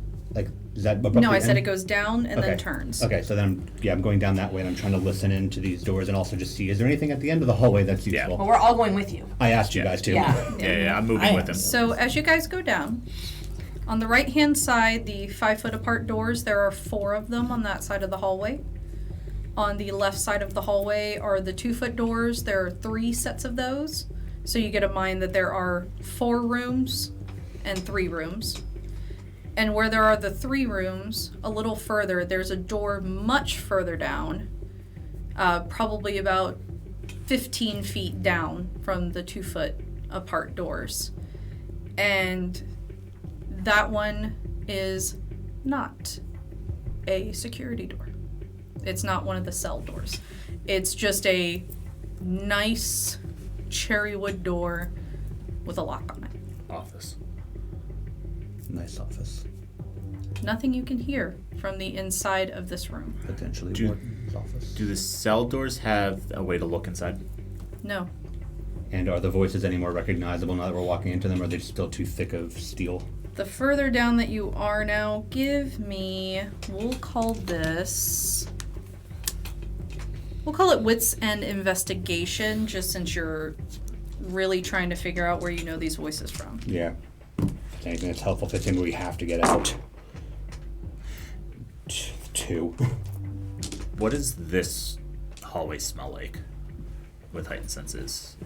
Does that abruptly No, I said end? it goes down and then turns. Okay, so then I'm going down that way, and I'm trying to listen into these doors and also just see, is there anything at the end of the hallway that's Yeah. useful? Well, we're all going with you. I asked you guys to. Yeah. Yeah, I'm moving with him. So as you guys go down, on the right-hand side, the 5-foot apart doors, there are 4 of them on that side of the hallway. On the left side of the hallway are the 2-foot doors. There are 3 sets of those. So you get in mind that there are 4 rooms and 3 rooms. And where there are the 3 rooms, a little further, there's a door much further down, probably about 15 feet down from the 2-foot apart doors. And that one is not a security door. It's not one of the cell doors. It's just a nice cherry wood door with a lock on it. Office. Nice office. Nothing you can hear from the inside of this room. Potentially Do- Warden's office. Do the cell doors have a way to look inside? No. And are the voices any more recognizable now that we're walking into them, or are they still too thick of steel? The further down that you are now, we'll call it wits and investigation, just since you're really trying to figure out where you know these voices from. Yeah. If anything that's helpful, if it's in where we have to get out. 2. What does this hallway smell like with heightened senses?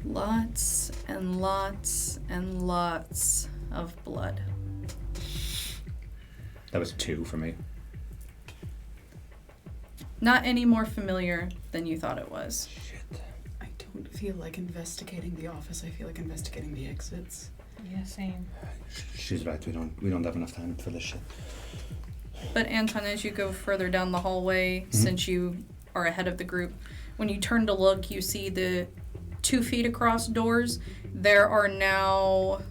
Lots and lots and lots of blood. That was 2 for me. Not any more familiar than you thought it was. Shit. I don't feel like investigating the office. I feel like investigating the exits. Yeah, same. She's right. We don't have enough time for this shit. But Anton, as you go further down the hallway, since you are ahead of the group, when you turn to look, you see the 2 feet across doors. There are now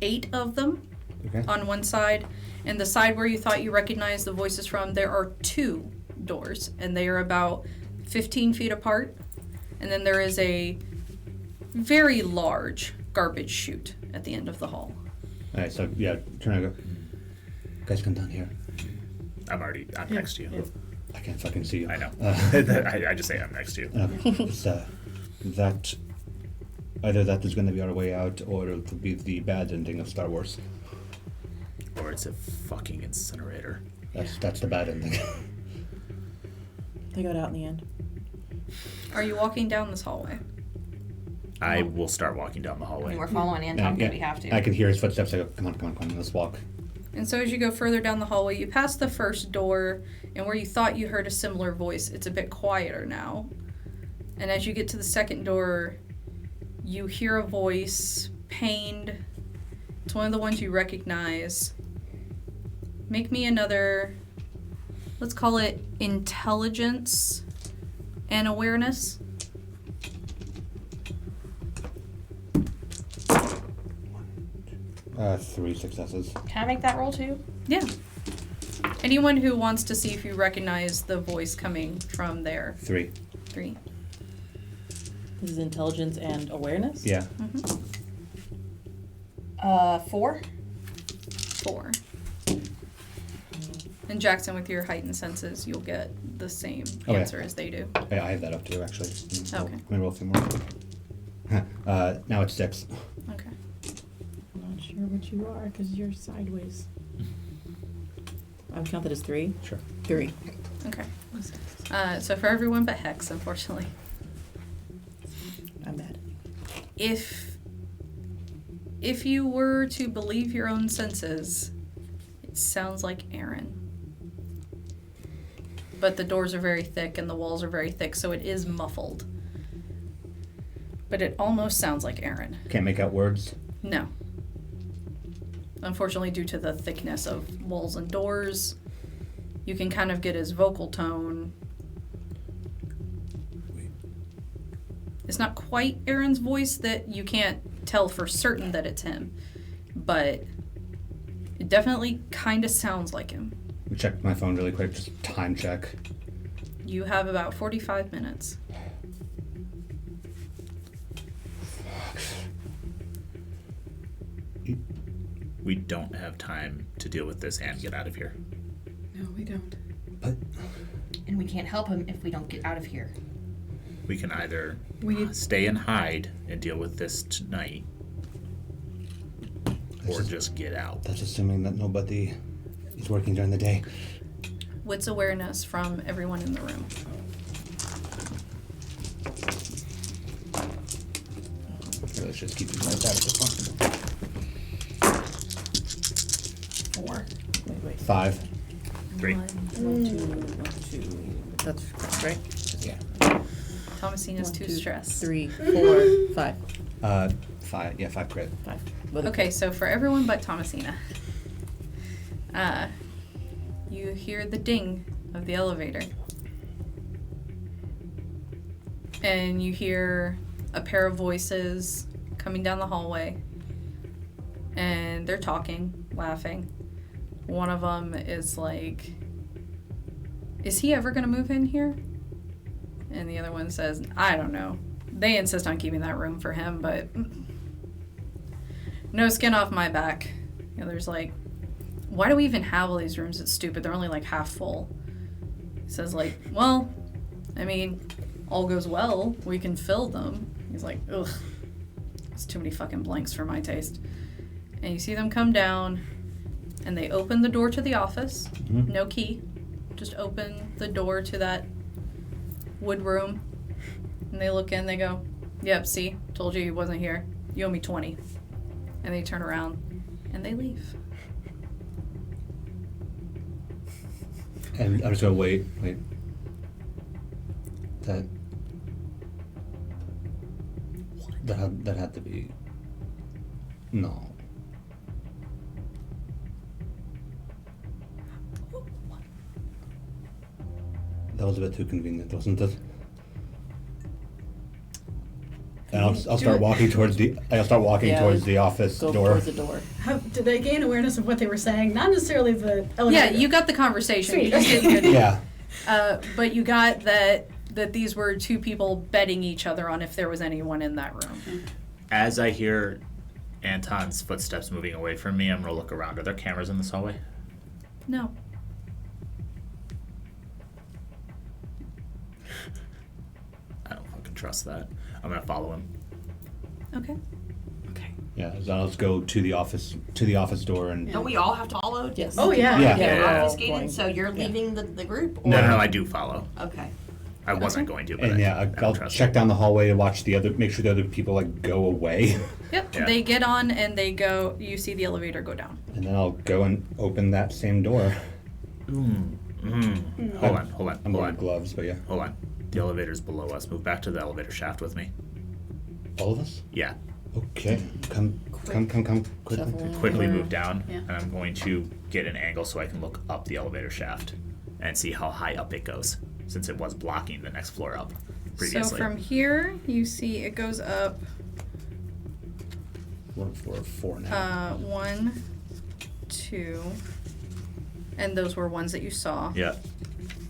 8 of them on one side. And the side where you thought you recognized the voices from, there are 2 doors. And they are about 15 feet apart. And then there is a very large garbage chute at the end of the hall. Alright, so yeah, turn and go. Guys, come down here. I'm next to you. I can't fucking see you. I know. I just say I'm next to you. It's that either that is going to be our way out, or it will be the bad ending of Star Wars. Or it's a fucking incinerator. That's the bad ending. They got out in the end. Are you walking down this hallway? I will start walking down the I hallway. mean, we're following Anton because we have to. I can hear his footsteps. I go, come on, let's walk. And so as you go further down the hallway, you pass the first door, and where you thought you heard a similar voice, it's a bit quieter now. And as you get to the second door, you hear a voice, pained. It's one of the ones you recognize. Make me another, let's call it intelligence and awareness. Three successes. Can I make that roll too? Yeah. Anyone who wants to see if you recognize the voice coming from there. 3. 3. This is intelligence and awareness? Yeah. 4. 4. And Jackson, with your heightened senses, you'll get the same Oh, yeah. answer as they do. Yeah, I have that up too, actually. Okay. Let me roll a few more. Now it's 6. Okay. I'm not sure what you are because you're sideways. I would count that as 3. Sure. 3. Okay. So for everyone but Hex, unfortunately. I'm mad. If you were to believe your own senses, it sounds like Aaron. But the doors are very thick and the walls are very thick, so it is muffled. But it almost sounds like Aaron. Can't make out words. No. Unfortunately, due to the thickness of walls and doors, you can kind of get his vocal tone. It's not quite Aaron's voice that you can't tell for certain that it's him, but it definitely kind of sounds like him. Let me check my phone really quick, just time check. You have about 45 minutes. We don't have time to deal with this and get out of here. No, we don't. But And we can't help him if we don't get out of here. We can either We- stay and hide and deal with this tonight, or just get out. that's assuming that nobody is working during the day. What's awareness from everyone in the room? Okay, let's just keep it like that if it's possible. 4. Wait. 5. 3. 1, 2. That's right. Yeah. Thomasina's too stressed. 3, 4, 5. 5. Yeah, 5 crit. 5. Okay, so for everyone but Thomasina, you hear the ding of the elevator. And you hear a pair of voices coming down the hallway. And they're talking, laughing. One of them is like, "Is he ever going to move in here?" And the other one says, "I don't know. They insist on keeping that room for him, but no skin off my back." The other's like, "Why do we even have all these rooms? It's stupid. They're only like half full." He says like, "Well, I mean, all goes well. We can fill them." He's like, "Ugh, it's too many fucking blanks for my taste." And you see them come down, and they open the door to the office. Mhm. No key. Just open the door to that wood room. And they look in, they go, "Yep, see, told you he wasn't here. You owe me 20. And they turn around, and they leave. And I'm just gonna wait. That had to be. No. That was a bit too convenient, wasn't it? And I'll start walking towards the. I'll start walking Yeah, towards the office Go door. towards the door. Did they gain awareness of what they were saying? Not necessarily the elevator. Yeah, you got the conversation. Sweet. You just didn't Yeah. but you got that these were two people betting each other on if there was anyone in that room. As I hear Anton's footsteps moving away from me, I'm gonna look around. Are there cameras in this hallway? No. I don't fucking trust that. I'm gonna follow him. Okay. Okay. Yeah. So I'll just go to the office door and. Don't we all have to follow? Yes. Oh, yeah. Yeah. Yeah, we're all Obfuscated, going. so you're Yeah. leaving the group? No, or- no, I do follow. Okay. I wasn't going to, but And I yeah, don't I'll trust check it. down the hallway and watch make sure the other people like go away, Yep. Yeah. They get on and they go. You see the elevator go down. and then I'll go and open that same door. Hold on. I'm wearing gloves, but yeah. Hold on. The elevator's below us. Move back to the elevator shaft with me. All of us? Yeah. Okay. Come quickly. Shuffle. Quickly Yeah. move down, Yeah. and I'm going to get an angle so I can look up the elevator shaft and see how high up it goes. since it was blocking the next floor up previously. So from here, you see it goes up We're on floor 4 now. 1, 2, and those were ones that you saw. Yeah.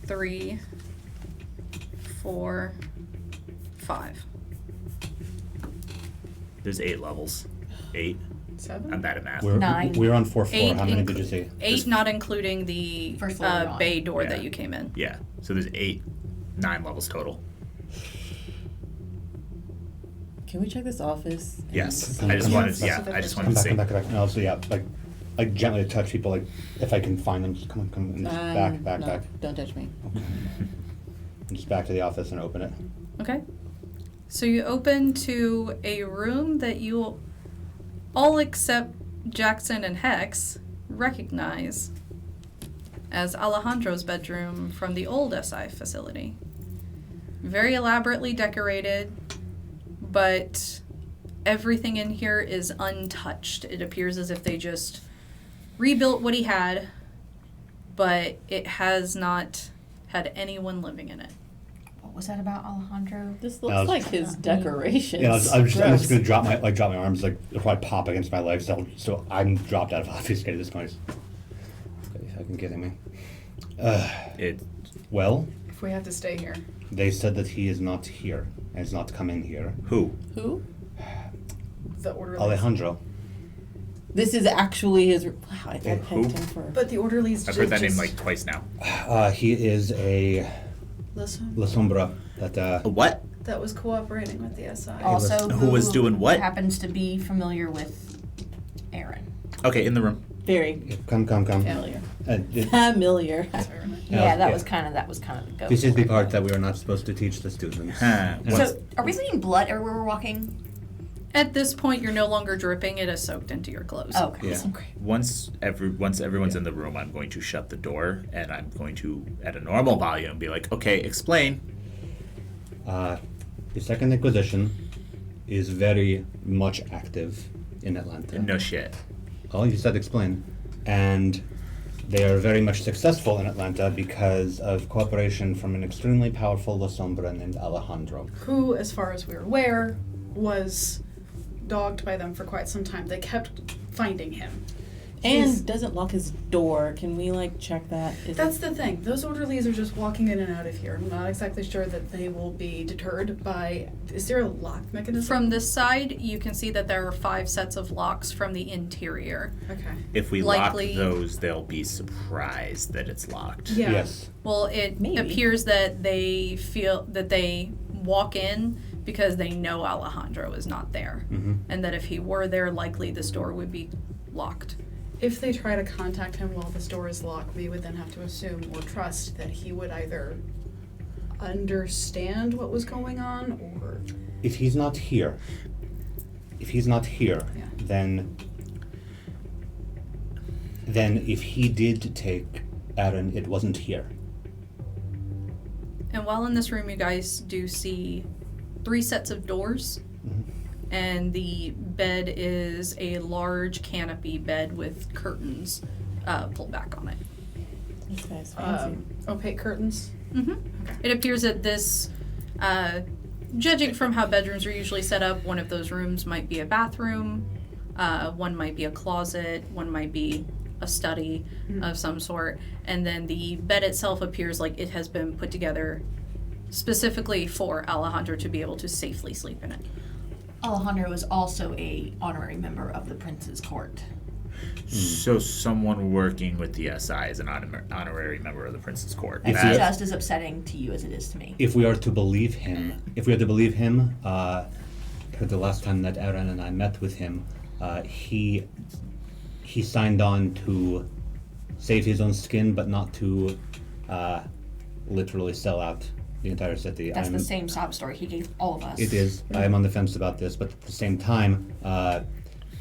3, 4, 5. There's 8 levels. 8. 7? I'm bad at math. We're 9. we're on floor 4. 8 How many inc- did you see? 8, not including the First floor we're on. bay door Yeah. that you came in. Yeah. So there's 9 levels total. Can we check this office? Yes. Come- I just come- wanted. come- Yeah. come I just back, wanted to see. Come back. No, so yeah, like gently touch people, like if I can find them. Just come on, and just back. No, don't touch me. And just back to the office and open it. Okay. So you open to a room that you all except Jackson and Hex recognize as Alejandro's bedroom from the old SI facility. Very elaborately decorated, but everything in here is untouched. It appears as if they just rebuilt what he had, but it has not had anyone living in it. What was that about Alejandro? This I looks was- like his decorations. Yeah, I'm just Gross. gonna drop my arms, like if I pop against my legs, so I'm dropped out of obfuscate at this point. Okay, if I can get me. It. Well, If we have to stay here. they said that he is not here and is not coming here. Who? Who? The orderlies. Alejandro. This is actually his. Wow, I Who? picked him for. But the orderlies I've heard that name just like twice now. He is a listen. La Sombra that What? That was cooperating with the SI. Also, Who was doing what? happens to be familiar with Aaron. Okay, in the room. Very come. familiar. It- Familiar. Yeah, that yeah. was kind of the go. This is the part that we are not supposed to teach the students. Huh. So, are we leaving blood everywhere we're walking? At this point, you're no longer dripping. It is soaked into your clothes. Oh, okay. Yeah. Once everyone's in the room, I'm going to shut the door and I'm going to, at a normal volume, be like, okay, explain. The Second Inquisition is very much active in Atlanta. No shit. Oh, you said explain. And they are very much successful in Atlanta because of cooperation from an extremely powerful La Sombra named Alejandro. Who, as far as we're aware, was dogged by them for quite some time. They kept finding him. He's- And doesn't lock his door. Can we check that? Is That's the thing. Those orderlies are just walking in and out of here. I'm not exactly sure that they will be deterred by. Is there a lock mechanism? From this side, you can see that there are 5 sets of locks from the interior. Okay. If we Likely- lock those, they'll be surprised that it's locked. Yeah. Yes. Well, it Maybe. appears that they feel that they walk in because they know Alejandro is not there. Mm-hmm. And that if he were there, likely this door would be locked. If they try to contact him while this door is locked, we would then have to assume or trust that he would either understand what was going on or. If he's not here, Yeah. then if he did take Aaron, it wasn't here. And while in this room, you guys do see 3 sets of doors. Mhm. And the bed is a large canopy bed with curtains pulled back on it. This guy's fancy. Opaque curtains. It appears that this, judging from how bedrooms are usually set up, one of those rooms might be a bathroom, one might be a closet, one might be a study of some sort, and then the bed itself appears like it has been put together specifically for Alejandro to be able to safely sleep in it. Alejandro is also a honorary member of the Prince's Court. So someone working with the SI is an honorary member of the Prince's Court. That's That- just as upsetting to you as it is to me. If we are to believe him, for the last time that Aaron and I met with him, he signed on to save his own skin, but not to literally sell out the entire city. That's the same sob story he gave all of us. It is. I am on the fence about this, but at the same time,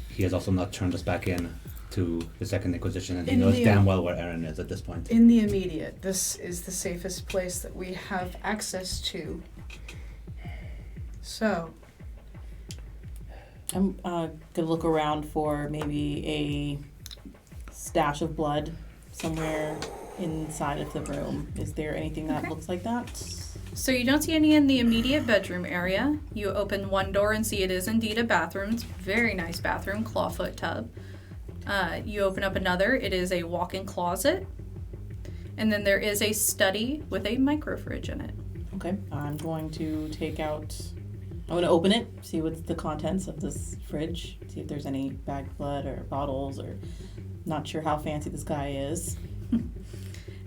he has also not turned us back in to the Second Inquisition, and he In knows the, damn well where Aaron is at this point. In the immediate, this is the safest place that we have access to. So, I'm gonna look around for maybe a stash of blood somewhere inside of the room. Is there anything that Okay. looks like that? So you don't see any in the immediate bedroom area. You open one door and see it is indeed a bathroom. It's a very nice bathroom, clawfoot tub. You open up another. It is a walk-in closet. And then there is a study with a microfridge in it. Okay, I'm going to I'm going to open it, see what's the contents of this fridge, see if there's any bagged blood or bottles, or not sure how fancy this guy is.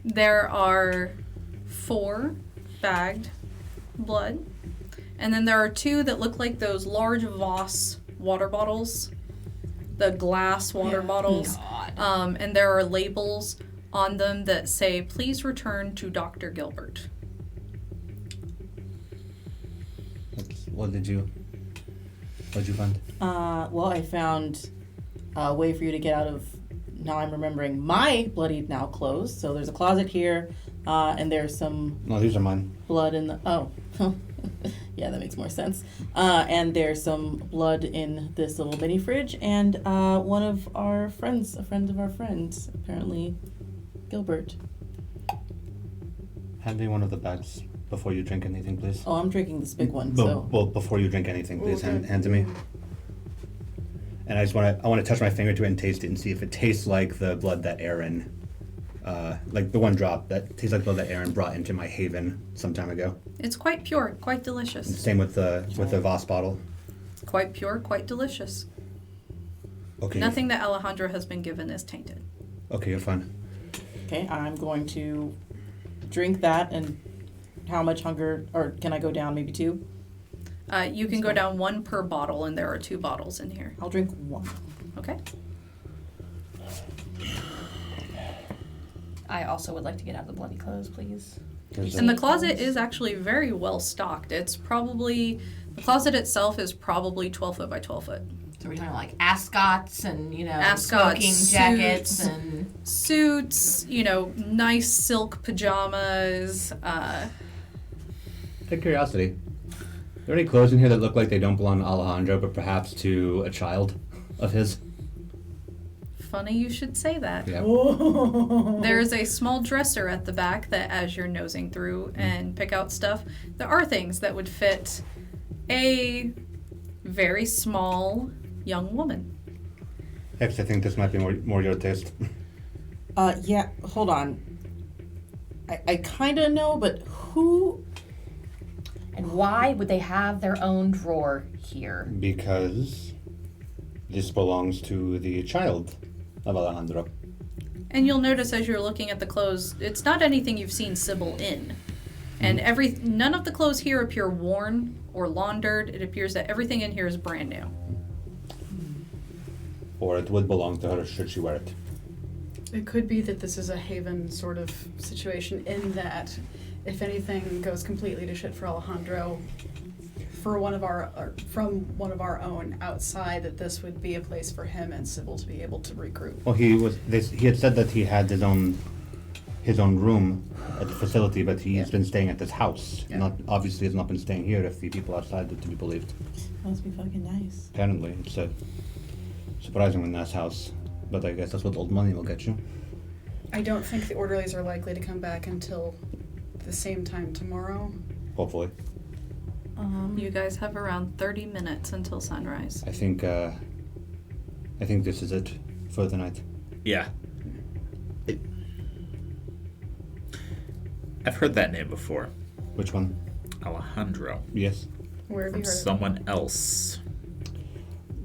There are 4 bagged blood. And then there are 2 that look like those large Voss water bottles. The glass water bottles. God. And there are labels on them that say, please return to Dr. Gilbert. What did you find? Well, I found a way for you to get out of, now I'm remembering, my bloodied now clothes. So there's a closet here, and there's some No, these are mine. blood in the, oh, yeah, that makes more sense. And there's some blood in this little mini fridge, and one of our friends, a friend of our friends, apparently Gilbert. Hand me one of the bags before you drink anything, please. Oh, I'm drinking this big one, so. Well, before you drink anything, please Okay. hand to me. And I want to touch my finger to it and taste it and see if it tastes like the blood that Aaron, like the one drop that tastes like blood that Aaron brought into my haven some time ago. It's quite pure, quite And delicious. same with the Voss bottle. Quite pure, quite delicious. Okay. Nothing that Alejandro has been given is tainted. Okay, you're fine. Okay, I'm going to drink that, and how much hunger, or can I go down maybe 2? You can go down 1 per bottle, and there are 2 bottles in here. I'll drink 1. Okay? I also would like to get out of the bloody clothes, please. There's And the closet is actually very well stocked. It's probably, the closet itself is probably 12 foot by 12 foot. So we're talking like ascots and, Ascots, smoking jackets suits. and... Suits, nice silk pajamas. Out of curiosity, are there any clothes in here that look like they don't belong to Alejandro, but perhaps to a child of his? Funny you should say that. Yeah. There's a small dresser at the back that, as you're nosing through and pick out stuff, there are things that would fit a very small young woman. Hex, I think this might be more your taste. Yeah, hold on. I kind of know, but who? And why would they have their own drawer here? Because this belongs to the child of Alejandro. And you'll notice as you're looking at the clothes, it's not anything you've seen Sybil in. And none of the clothes here appear worn or laundered. It appears that everything in here is brand new. Or it would belong to her should she wear it. It could be that this is a haven sort of situation in that if anything goes completely to shit for Alejandro, from one of our own outside, that this would be a place for him and Sybil to be able to regroup. Well, he had said that he had his own room at the facility, but he's been staying at this house. Yeah. Not obviously has not been staying here if the people outside are to be believed. Must be fucking nice. Apparently, it's a surprisingly nice house, but I guess that's what old money will get you. I don't think the orderlies are likely to come back until the same time tomorrow. Hopefully. You guys have around 30 minutes until sunrise. I think this is it for the night. Yeah. I've heard that name before. Which one? Alejandro. Yes. Where have From you heard someone else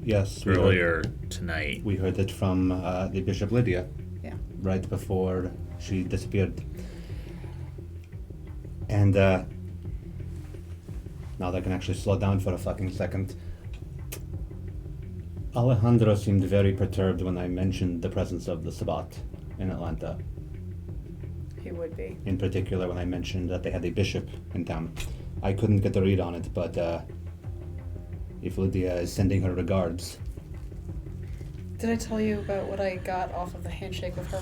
Yes. earlier tonight. We heard it from the Bishop Lydia. Yeah. Right before she disappeared. And now that I can actually slow down for a fucking second. Alejandro seemed very perturbed when I mentioned the presence of the Sabbat in Atlanta. He would be. In particular, when I mentioned that they had a bishop in town. I couldn't get a read on it, but if Lydia is sending her regards. Did I tell you about what I got off of the handshake with her?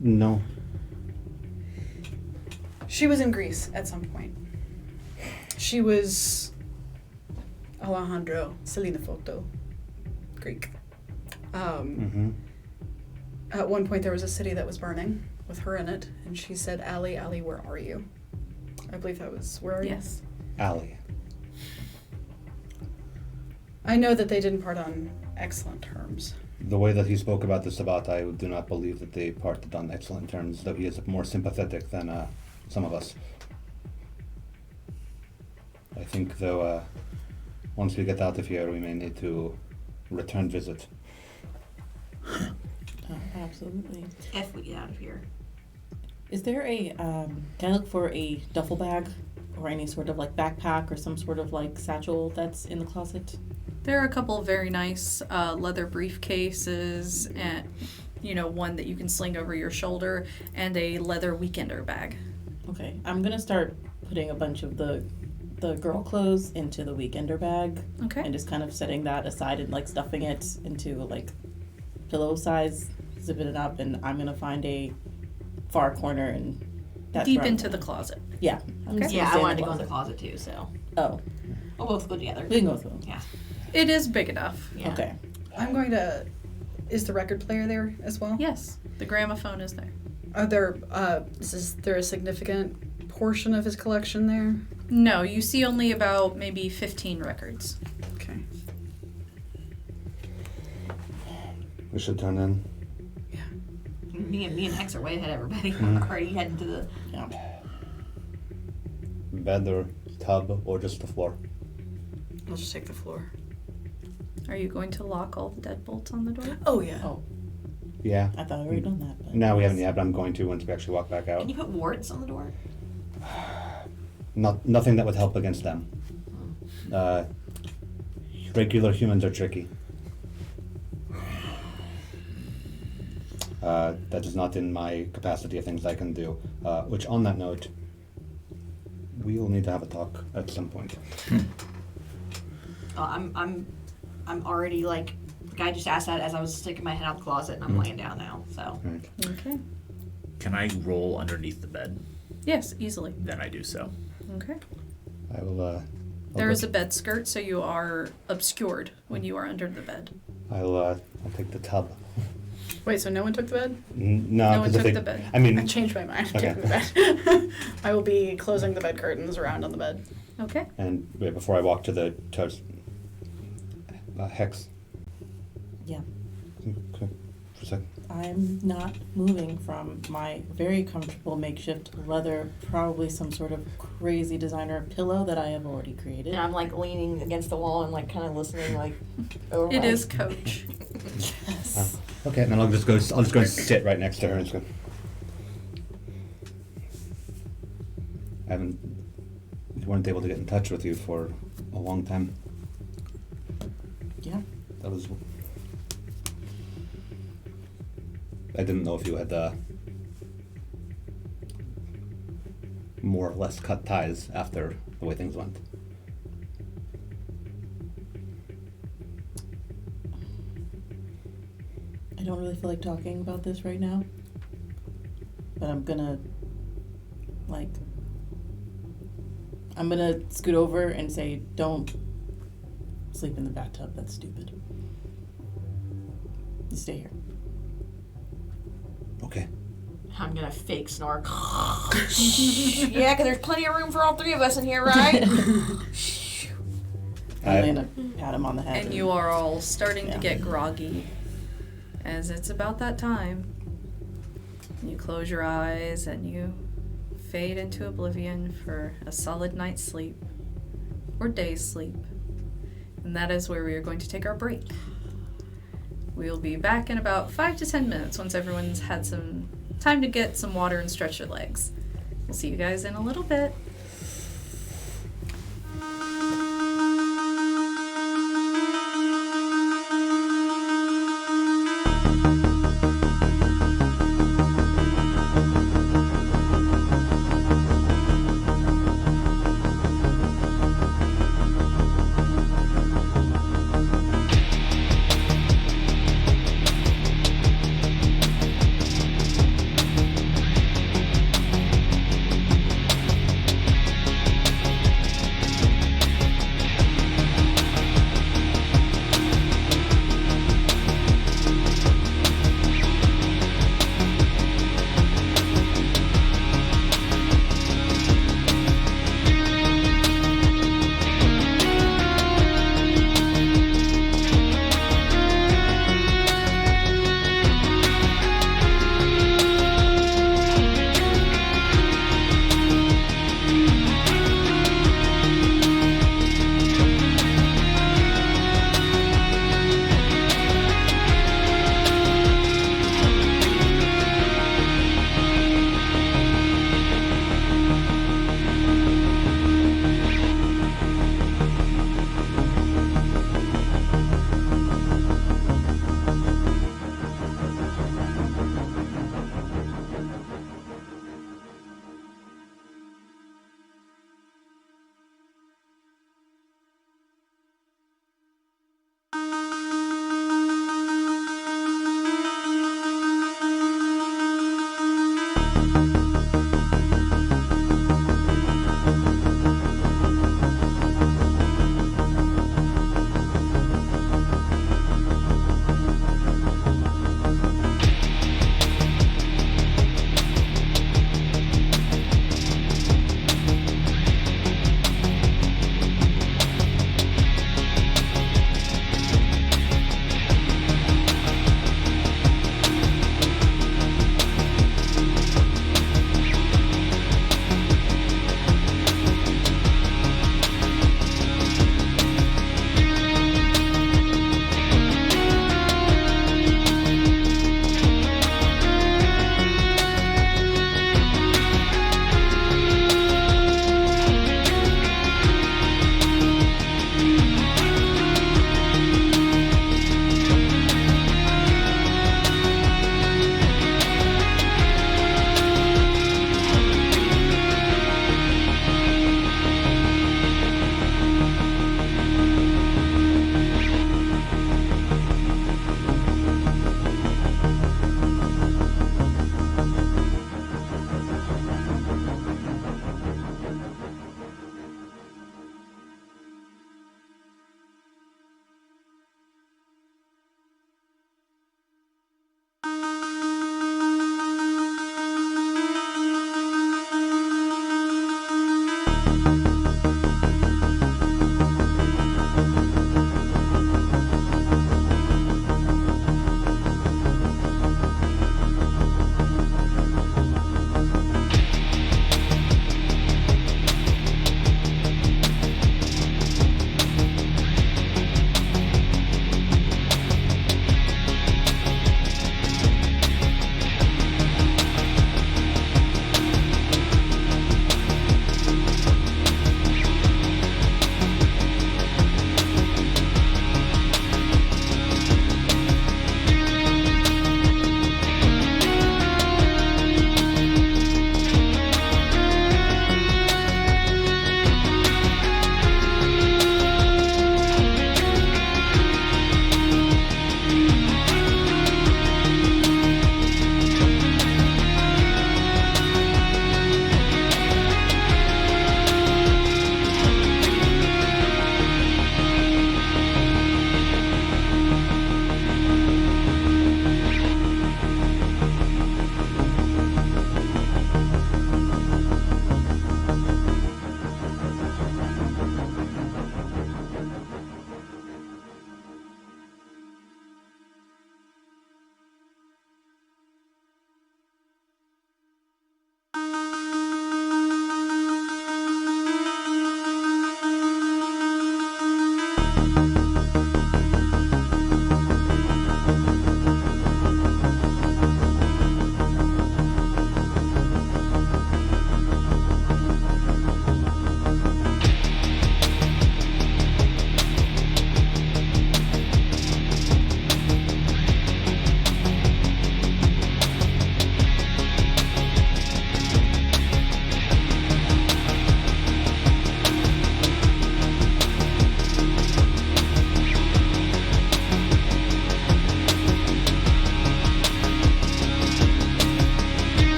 No. She was in Greece at some point. She was Alejandro Selenofoto, Greek. Mm-hmm. At one point there was a city that was burning, with her in it, and she said, Allie, where are you? I believe that was, where are you? Yes. Allie. I know that they didn't part on excellent terms. The way that he spoke about the Sabbat, I do not believe that they parted on excellent terms, though he is more sympathetic than some of us. I think, though, once we get out of here, we may need to return visit. Oh, absolutely. If we get out of here. Is there a, can I look for a duffel bag or any sort of like backpack or some sort of like satchel that's in the closet? There are a couple of very nice leather briefcases and, one that you can sling over your shoulder and a leather weekender bag. Okay, I'm gonna start putting a bunch of the girl clothes into the weekender bag. Okay. And just kind of setting that aside and like stuffing it into like pillow size, zipping it up, and I'm gonna find a far corner and that's Deep where I'm into the gonna- closet. Yeah. I'm just Yeah, gonna I stay wanted to go in the closet. closet too, so Oh, we'll both go together. we can go through them. Yeah. It is big enough. Yeah. Okay. I'm going to, is the record player there as well? Yes, the gramophone is there. Are there, is there a significant portion of his collection there? No, you see only about maybe 15 records. Okay. We should turn in. Me and Hex are way ahead of everybody. Mm. We're already heading to the. Yeah. Bed or tub or just the floor. I'll just take the floor. Are you going to lock all the deadbolts on the door? Oh, yeah. Oh, Yeah. I thought I already done that. But No, we haven't yet, but I'm going to once we actually walk back out. Can you put wards on the door? Nothing that would help against them. Regular humans are tricky. That is not in my capacity of things I can do. Which, on that note, we will need to have a talk at some point. I'm already like. The guy just asked that as I was sticking my head out the closet, and I'm laying down now. So. Right. Okay. Can I roll underneath the bed? Yes, easily. Then I do so. Okay. I will. There is a bed skirt, so you are obscured when you are under the bed. I'll take the tub. Wait, so no one took the bed? No, No one 'cause I took think- the bed. I mean, I changed my mind. I'm Okay. taking the bed. I will be closing the bed curtains around on the bed. Okay. and wait, before I walk to the toast, Hex. Yeah. Okay, for a sec. I'm not moving from my very comfortable makeshift leather, probably some sort of crazy designer pillow that I have already created. And I'm like leaning against the wall and like kind of listening like. Over It my- is Coach. Yes. Okay, and then I'll just go and sit right next to her and just go. We weren't able to get in touch with you for a long time. Yeah. That was. I didn't know if you had more or less cut ties after the way things went. I don't really feel like talking about this right now. But I'm gonna scoot over and say, don't sleep in the bathtub, that's stupid. You stay here. Okay. I'm gonna fake snark. Yeah, because there's plenty of room for all three of us in here, right? I'm gonna pat him on the head. And you are all starting to Yeah. get groggy as it's about that time. You close your eyes and you fade into oblivion for a solid night's sleep or day's sleep. And that is where we are going to take our break. We'll be back in about 5 to 10 minutes once everyone's had some time to get some water and stretch your legs. We'll see you guys in a little bit.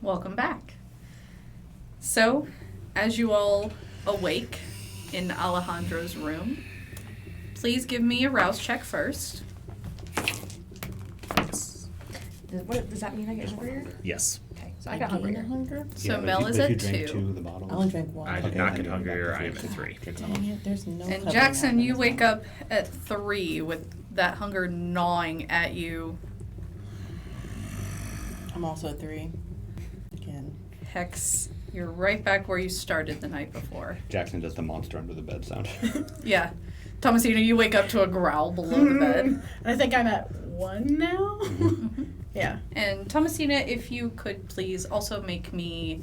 Welcome back. So, as you all awake in Alejandro's room, please give me a rouse check first. What does that mean? I get hungrier? Yes. Okay, so I got hungrier. Hunger? So Yeah, Mel if is you, at if you drank 2. the bottle. I only drank one. I did Okay, not I get knew hungrier. that. I am at 3. Dang it, there's no And covering Jackson, up you this wake one. up at 3 with that hunger gnawing at you. I'm also at 3. Hex, you're right back where you started the night before. Jackson does the monster under the bed sound. Yeah. Thomasina, you wake up to a growl below the bed. And I think I'm at 1 now. Yeah. And Thomasina, if you could please also make me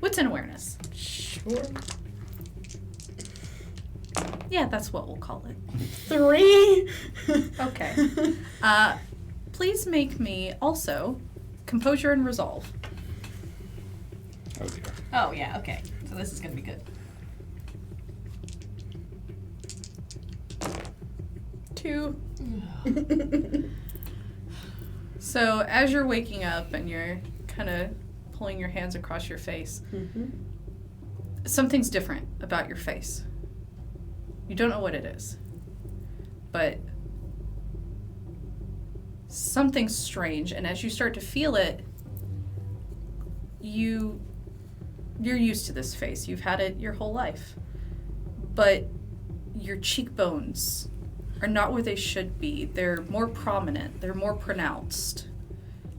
wits and awareness. Sure. Yeah, that's what we'll call it. 3. Okay. Please make me also composure and resolve. Oh dear. Oh, yeah, okay. So this is going to be good. 2. So as you're waking up and you're kind of pulling your hands across your face, something's different about your face. You don't know what it is, but something's strange, and as you start to feel it, you're used to this face. You've had it your whole life. But your cheekbones are not where they should be. They're more prominent. They're more pronounced.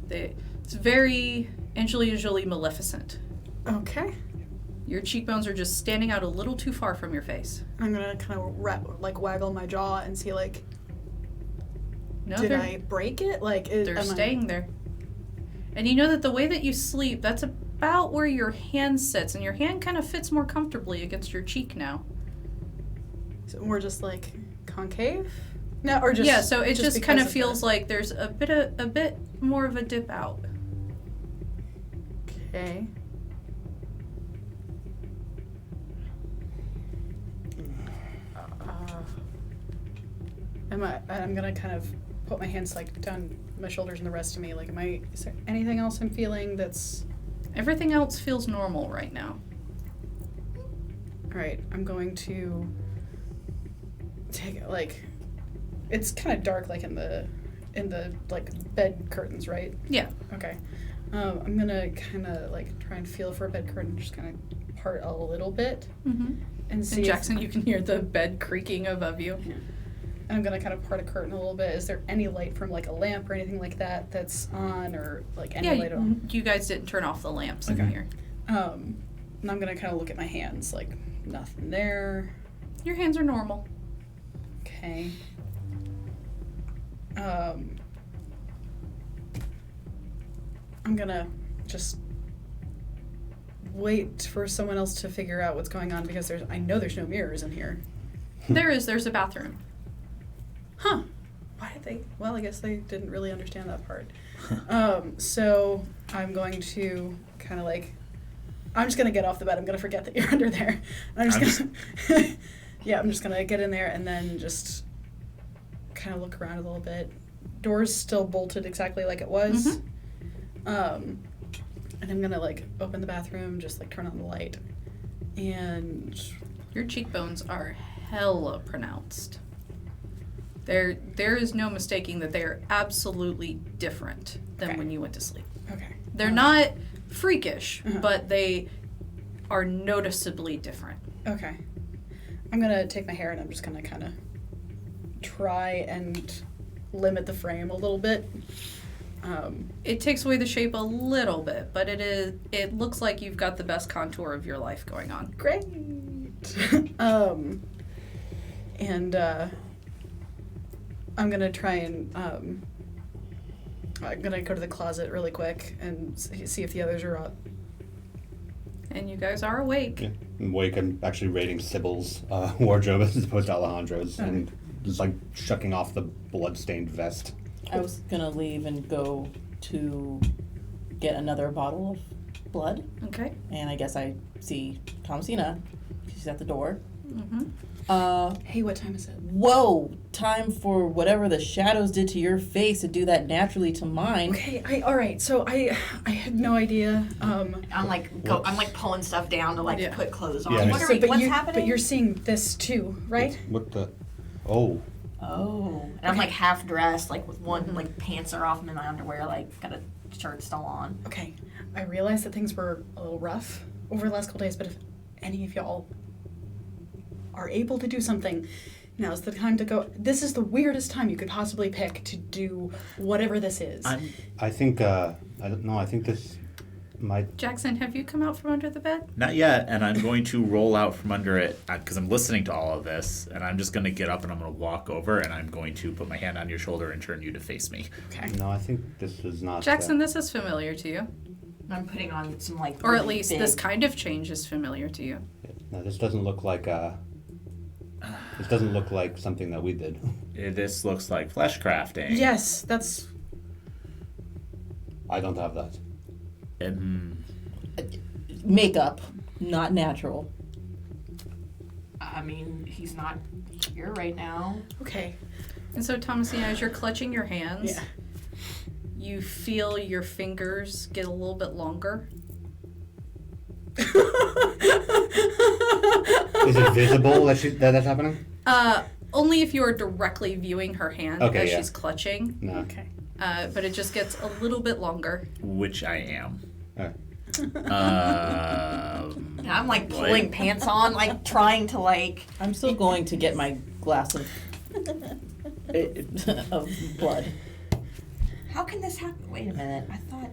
It's very Angelina Jolie Maleficent. Okay. Your cheekbones are just standing out a little too far from your face. I'm gonna kind of waggle my jaw and see No, did I break it? They're staying there. And you know that the way that you sleep, that's about where your hand sits, and your hand kind of fits more comfortably against your cheek now. So we're just concave? No, or just yeah, so it just kind of because feels like there's a bit more of a dip out. Okay. I'm gonna kind of put my hands down my shoulders and the rest of me. Is there anything else I'm feeling that's... Everything else feels normal right now. Alright, I'm going to take it, it's kind of dark, in the bed curtains, right? Yeah. Okay. I'm gonna kind of, try and feel for a bed curtain, just kind of part a little bit. Mm-hmm. And see And if- Jackson, you can hear the bed creaking above you. Yeah. I'm gonna kind of part a curtain a little bit. Is there any light from a lamp or anything like that that's on, or any light at all? You guys didn't turn off the lamps in Okay. here. And I'm gonna kind of look at my hands, nothing there. Your hands are normal. Okay. I'm gonna just wait for someone else to figure out what's going on, because I know there's no mirrors in here. There's a bathroom. Huh. Why did they? Well, I guess they didn't really understand that part. So I'm going to kind of I'm just going to get off the bed. I'm going to forget that you're under there. I'm just going to, I'm just going to get in there and then just kind of look around a little bit. Door's still bolted exactly like it was. And I'm going to open the bathroom, just turn on the light. And Your cheekbones are hella pronounced. There is no mistaking that they are absolutely different than Okay. when you went to sleep. okay. They're not freakish, Uh-huh. but they are noticeably different. Okay. I'm going to take my hair and I'm just going to kind of try and limit the frame a little bit. It takes away the shape a little bit, but it looks like you've got the best contour of your life going on. Great. I'm gonna try and I'm gonna go to the closet really quick and see if the others are up. And you guys are awake. Yeah. I'm awake. I'm actually raiding Sybil's wardrobe as opposed to Alejandro's, and just shucking off the blood-stained vest. I was gonna leave and go to get another bottle of blood, Okay. and I guess I see Thomasina. She's at the door. Mm-hmm. Hey, what time is it? Whoa! Time for whatever the shadows did to your face to do that naturally to mine. Okay, all right. So I had no idea. I'm pulling stuff down to Yeah. put clothes on. Yeah, What so- are we, what's you, happening? But you're seeing this too, right? What the? Oh. Oh. And I'm half dressed, with one pants are off and my underwear, got a shirt still on. Okay. I realized that things were a little rough over the last couple days, but if any of y'all are able to do something, now's the time to go. This is the weirdest time you could possibly pick to do whatever this is. I think. I don't know. I think this. Jackson, have you come out from under the bed? Not yet, and I'm going to roll out from under it because I'm listening to all of this, and I'm just going to get up and I'm going to walk over and I'm going to put my hand on your shoulder and turn you to face me. Okay. No, I think this is not. Jackson, this is familiar to you. I'm putting on some like. Or at really least big- this kind of change is familiar to you. No, this doesn't look like. This doesn't look like something that we did. This looks like flesh crafting. Yes, that's. I don't have that. Makeup, not natural. I mean, he's not here right now. Okay. And so, Thomasina, as you're clutching your hands, Yeah. you feel your fingers get a little bit longer. Is it visible that that's happening? Only if you are directly viewing her hand Okay, as yeah. she's clutching. No. Okay. But it just gets a little bit longer. Which I am. Alright. And I'm like pulling pants on, like trying to like. I'm still going to get my glass of of blood. How can this happen? Wait a minute. I thought.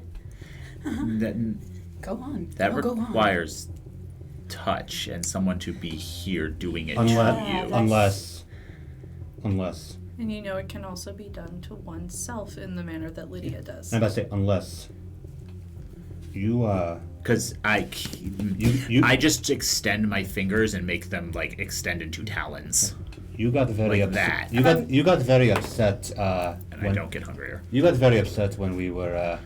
That, Go on. that Oh, go on. requires touch and someone to be here doing it Unless. And you know it can also be done to oneself in the manner that Lydia does. I'm about to say unless. You Because I just extend my fingers and make them like extend into talons, you got very Like upset. that. You got very upset. and I when don't get hungrier. you got very upset when we were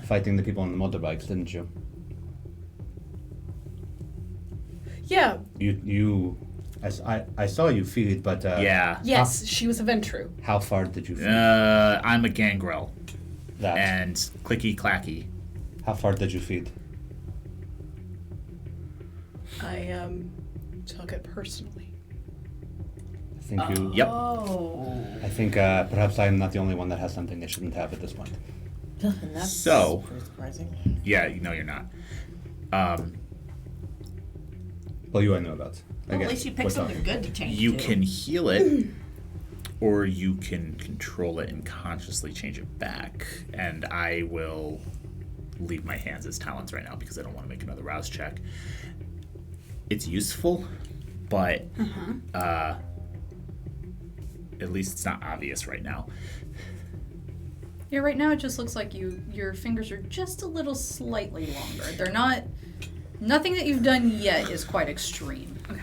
fighting the people on the motorbikes, didn't you? Yeah. I saw you feed, but Yeah. Yes, she was a Ventru. How far did you feed? I'm a gangrel That. and clicky clacky. How far did you feed? I took it personally. I think you. Yep. Oh. I think perhaps I am not the only one that has something they shouldn't have at this point. And that's So- pretty surprising. Yeah, no, you're not. Well, you I know about. Well, at least you picked what's something up? good to change. You to. can heal it, or you can control it and consciously change it back. And I will leave my hands as talons right now because I don't want to make another rouse check. It's useful, but at least it's not obvious right now. Yeah, right now it just looks like your fingers are just a little slightly longer. They're not. Nothing that you've done yet is quite extreme. Okay.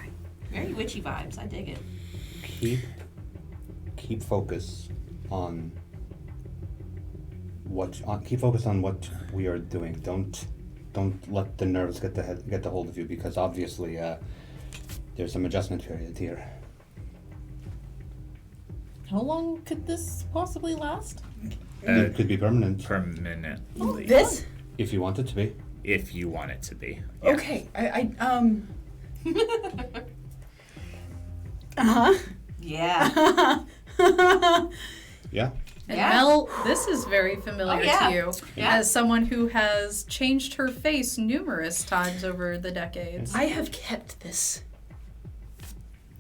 Very witchy vibes. I dig it. Keep focus on keep focus on what we are doing. Don't let the nerves get the hold of you, because obviously there's some adjustment period here. How long could this possibly last? It could be permanent Permanently. This? if you want it to be. If you want it to be. Okay. Uh-huh. Yeah. Yeah. And Yeah. Mel, this is very familiar Oh, yeah. to you Yeah. as someone who has changed her face numerous times over the decades. I have kept this.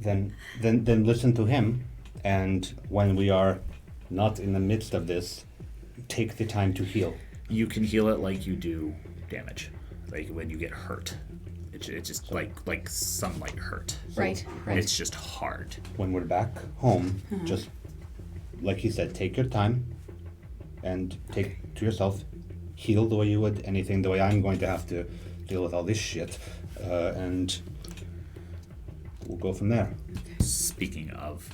Then listen to him, and when we are not in the midst of this, take the time to heal. You can heal it like you do damage, like when you get hurt. It's just like sunlight hurt. Right. It's just hard. When we're back home, just like he said, take your time and take to yourself, heal the way you would anything, the way I'm going to have to deal with all this shit, and we'll go from there. Speaking of,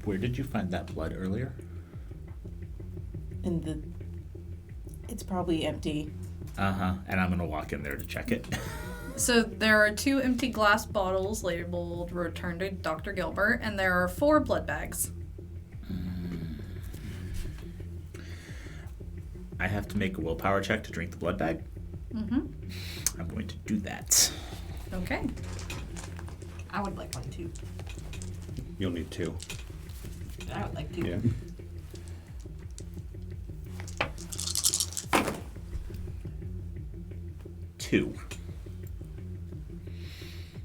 where did you find that blood earlier? It's probably empty. And I'm gonna walk in there to check it. So there are 2 empty glass bottles labeled "Return to Dr. Gilbert," and there are 4 blood bags. I have to make a willpower check to drink the blood bag. Mm-hmm. I'm going to do that. Okay. I would like one too. You'll need 2. I would like to. Yeah. Two.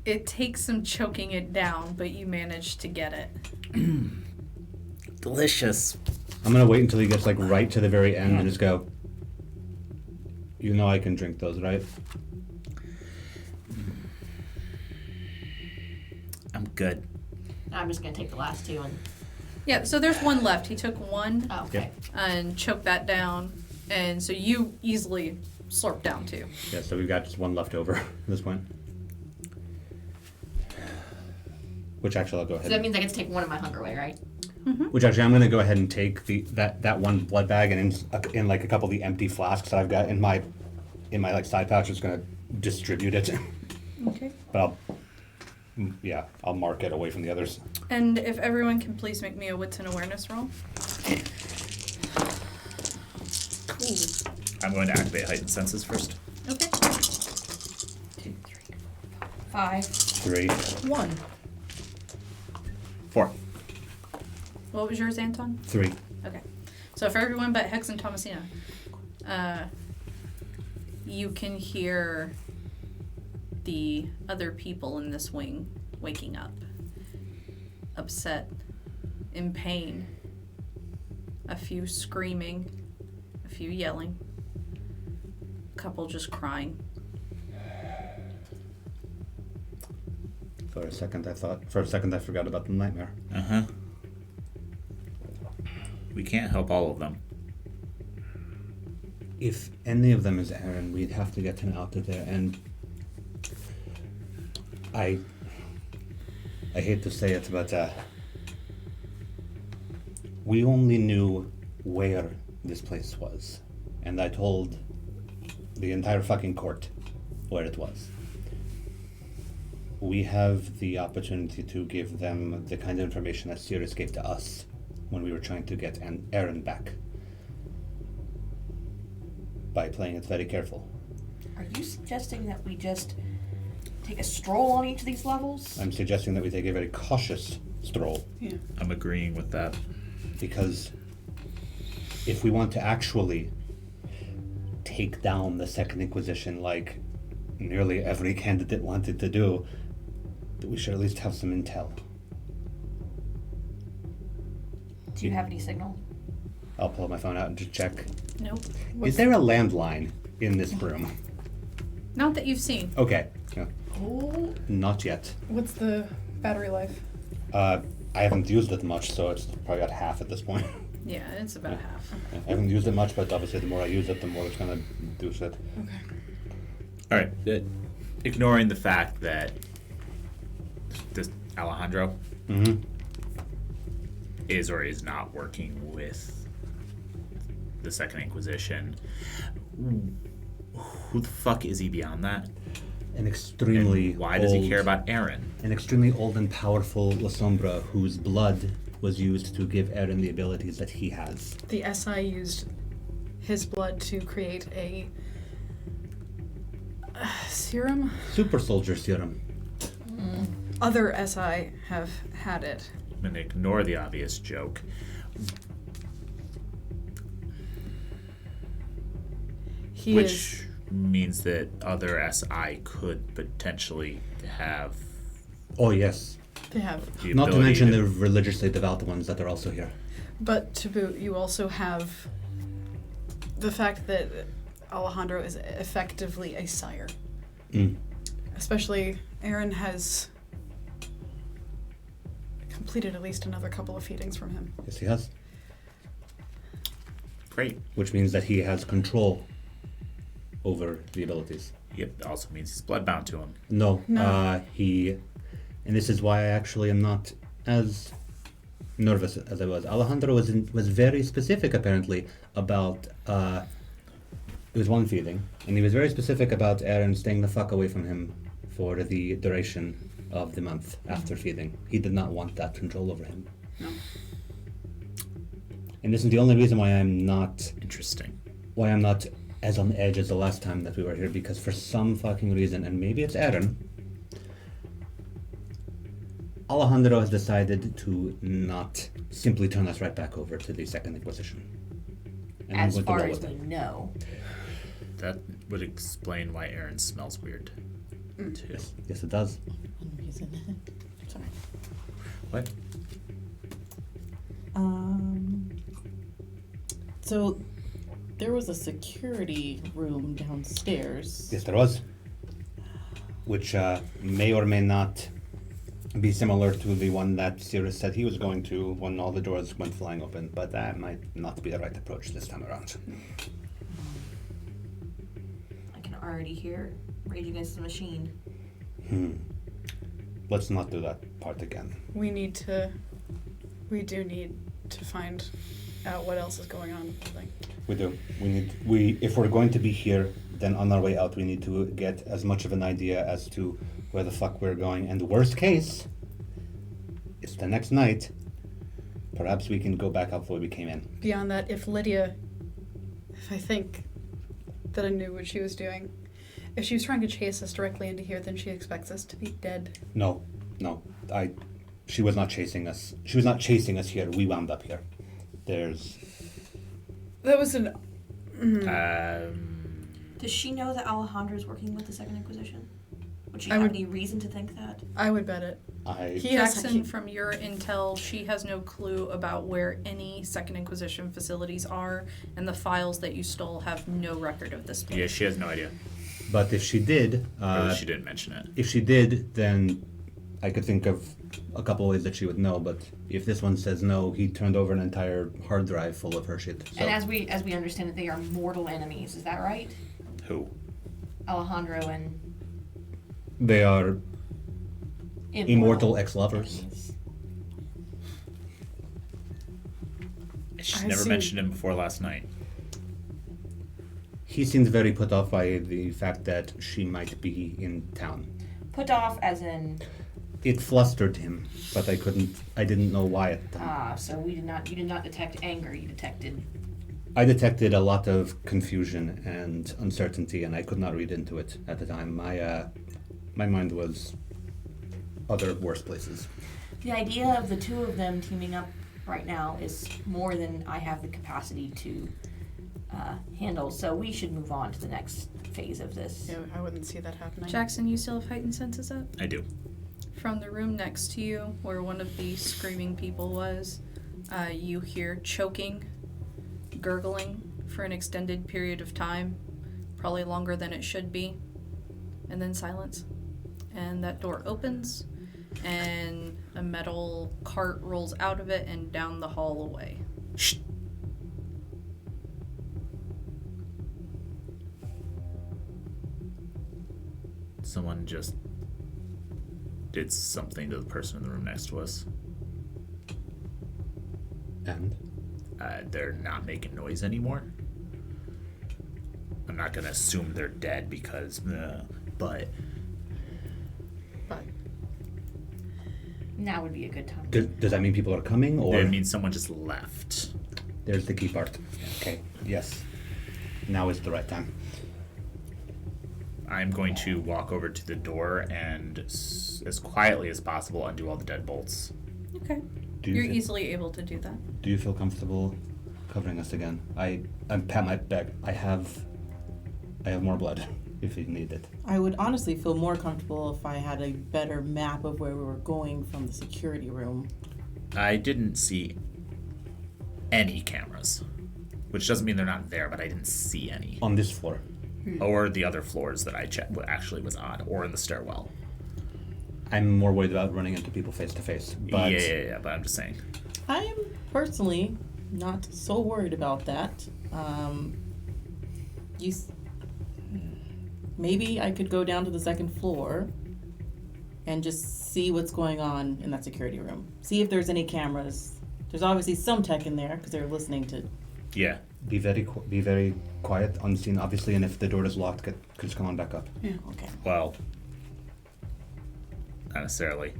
It takes some choking it down, but you manage to get it. Delicious. I'm gonna wait until he gets like right to the very end and just go. You know I can drink those, right? I'm good. I'm just gonna take the last two and. Yeah, so there's one left. He took one Oh, okay. and choked that down, and so you easily slurped down two. Yeah, so we've got just one left over at this point. Which actually I'll go ahead. So that means I get to take one of my hunger away, right? Which actually I'm gonna go ahead and take that one blood bag and in like a couple of the empty flasks that I've got in my like side pouch. Just gonna distribute it. Okay. But I'll mark it away from the others. And if everyone can please make me a wits and awareness roll. Cool. I'm going to activate heightened senses first. Okay. 2, 3, 4, 5. 3. 1. 4. What was yours, Anton? 3. Okay. So for everyone but Hex and Thomasina, you can hear the other people in this wing waking up, upset, in pain, a few screaming, a few yelling, a couple just crying. For a second I forgot about the nightmare. Uh-huh. We can't help all of them. If any of them is Aaron, we'd have to get him out of there, and I hate to say it, but we only knew where this place was, and I told the entire fucking court where it was. We have the opportunity to give them the kind of information that Sirius gave to us when we were trying to get Aaron back, by playing it very careful. Are you suggesting that we just take a stroll on each of these levels? I'm suggesting that we take a very cautious stroll, Yeah. I'm agreeing with that. because if we want to actually take down the Second Inquisition like nearly every candidate wanted to do, we should at least have some intel. Do you have any signal? I'll pull my phone out and just check. Nope. Is there a landline in this room? Not that you've seen. Okay. No, Oh. not yet. What's the battery life? I haven't used it much, so it's probably got half at this point. Yeah, it's about half. I haven't used it much, but obviously the more I use it, the more it's gonna do shit. Okay. All right. Ignoring the fact that this Alejandro Mm-hmm. is or is not working with the Second Inquisition, who the fuck is he beyond that? An extremely And why does he old- care about Aaron? An extremely old and powerful La Sombra whose blood was used to give Aaron the abilities that he has. The SI used his blood to create a serum. Super soldier serum. Other SI have had it. I'm gonna ignore the obvious joke. He Which is. means that other SI could potentially have Oh yes. They have. the Not to ability mention the religiously devout ones that are also here. But to boot, you also have the fact that Alejandro is effectively a sire. Mm. Especially, Aaron has completed at least another couple of feedings from him. Yes, he has. Great. Which means that he has control over the abilities. Yep, also means he's bloodbound to him. No, No. and this is why I actually am not as nervous as I was. Alejandro was very specific apparently about it was one feeding, and he was very specific about Aaron staying the fuck away from him for the duration of the month after feeding. He did not want that control over him. No. And this is the only reason why I'm not Interesting. as on edge as the last time that we were here, because for some fucking reason, and maybe it's Aaron, Alejandro has decided to not simply turn us right back over to the Second Inquisition. And I'm As going to far roll as with we it. know. That would explain why Aaron smells weird. Too. Yes, it does. One reason. Sorry. What? So there was a security room downstairs. Yes, there was. Which may or may not be similar to the one that Sirius said he was going to when all the doors went flying open, but that might not be the right approach this time around. I can already hear Rage Against the Machine. Let's not do that part again. We do need to find out what else is going on. Like, We do. If we're going to be here, then on our way out, we need to get as much of an idea as to where the fuck we're going. And the worst case, it's the next night. Perhaps we can go back out the way we came in. beyond that, if I think that I knew what she was doing, if she was trying to chase us directly into here, then she expects us to be dead. No. She was not chasing us. She was not chasing us here. We wound up here. That was an. Does she know that Alejandro's working with the Second Inquisition? Would she I have would- any reason to think that? I would bet it. Jackson, from your intel, she has no clue about where any Second Inquisition facilities are, and the files that you stole have no record of this place. Yeah, she has no idea. But if she did, Or she didn't mention it. if she did, then I could think of a couple ways that she would know. But if this one says no, he turned over an entire hard drive full of her shit. So. And as we understand it, they are mortal enemies. Is that right? Who? Alejandro and They are immortal ex-lovers. enemies. She's I never see. mentioned him before last night. He seemed very put off by the fact that she might be in town. Put off as in It flustered him, but I didn't know why at the time. so you did not detect anger, you detected I detected a lot of confusion and uncertainty, and I could not read into it at the time. My mind was other worse places. the idea of the two of them teaming up right now is more than I have the capacity to handle. So we should move on to the next phase of this. Yeah, I wouldn't see that happening. Jackson, you still have heightened senses up? I do. From the room next to you, where one of the screaming people was, you hear choking, gurgling for an extended period of time, probably longer than it should be, and then silence. And that door opens, and a metal cart rolls out of it and down the hall away. Shh. Someone just did something to the person in the room next to us. And They're not making noise anymore. I'm not gonna assume they're dead because, but But Now would be a good time. does that mean people are coming, or it means someone just left. there's the key part? Okay, yes. Now is the right time. I'm going to walk over to the door and, as quietly as possible, undo all the deadbolts. Okay. Do You're you easily able to do that. Do you feel comfortable covering us again? I pat my back. I have more blood if you need it. I would honestly feel more comfortable if I had a better map of where we were going from the security room. I didn't see any cameras, which doesn't mean they're not there, but I didn't see any. On this floor. Or the other floors that I checked actually was on, or in the stairwell. I'm more worried about running into people face to face. But Yeah, but I'm just saying. I am personally not so worried about that. Maybe I could go down to the second floor and just see what's going on in that security room. See if there's any cameras. There's obviously some tech in there because they're listening to. Yeah. be very quiet, unseen, obviously, and if the door is locked, just come on back up. yeah. Okay. Well, not necessarily.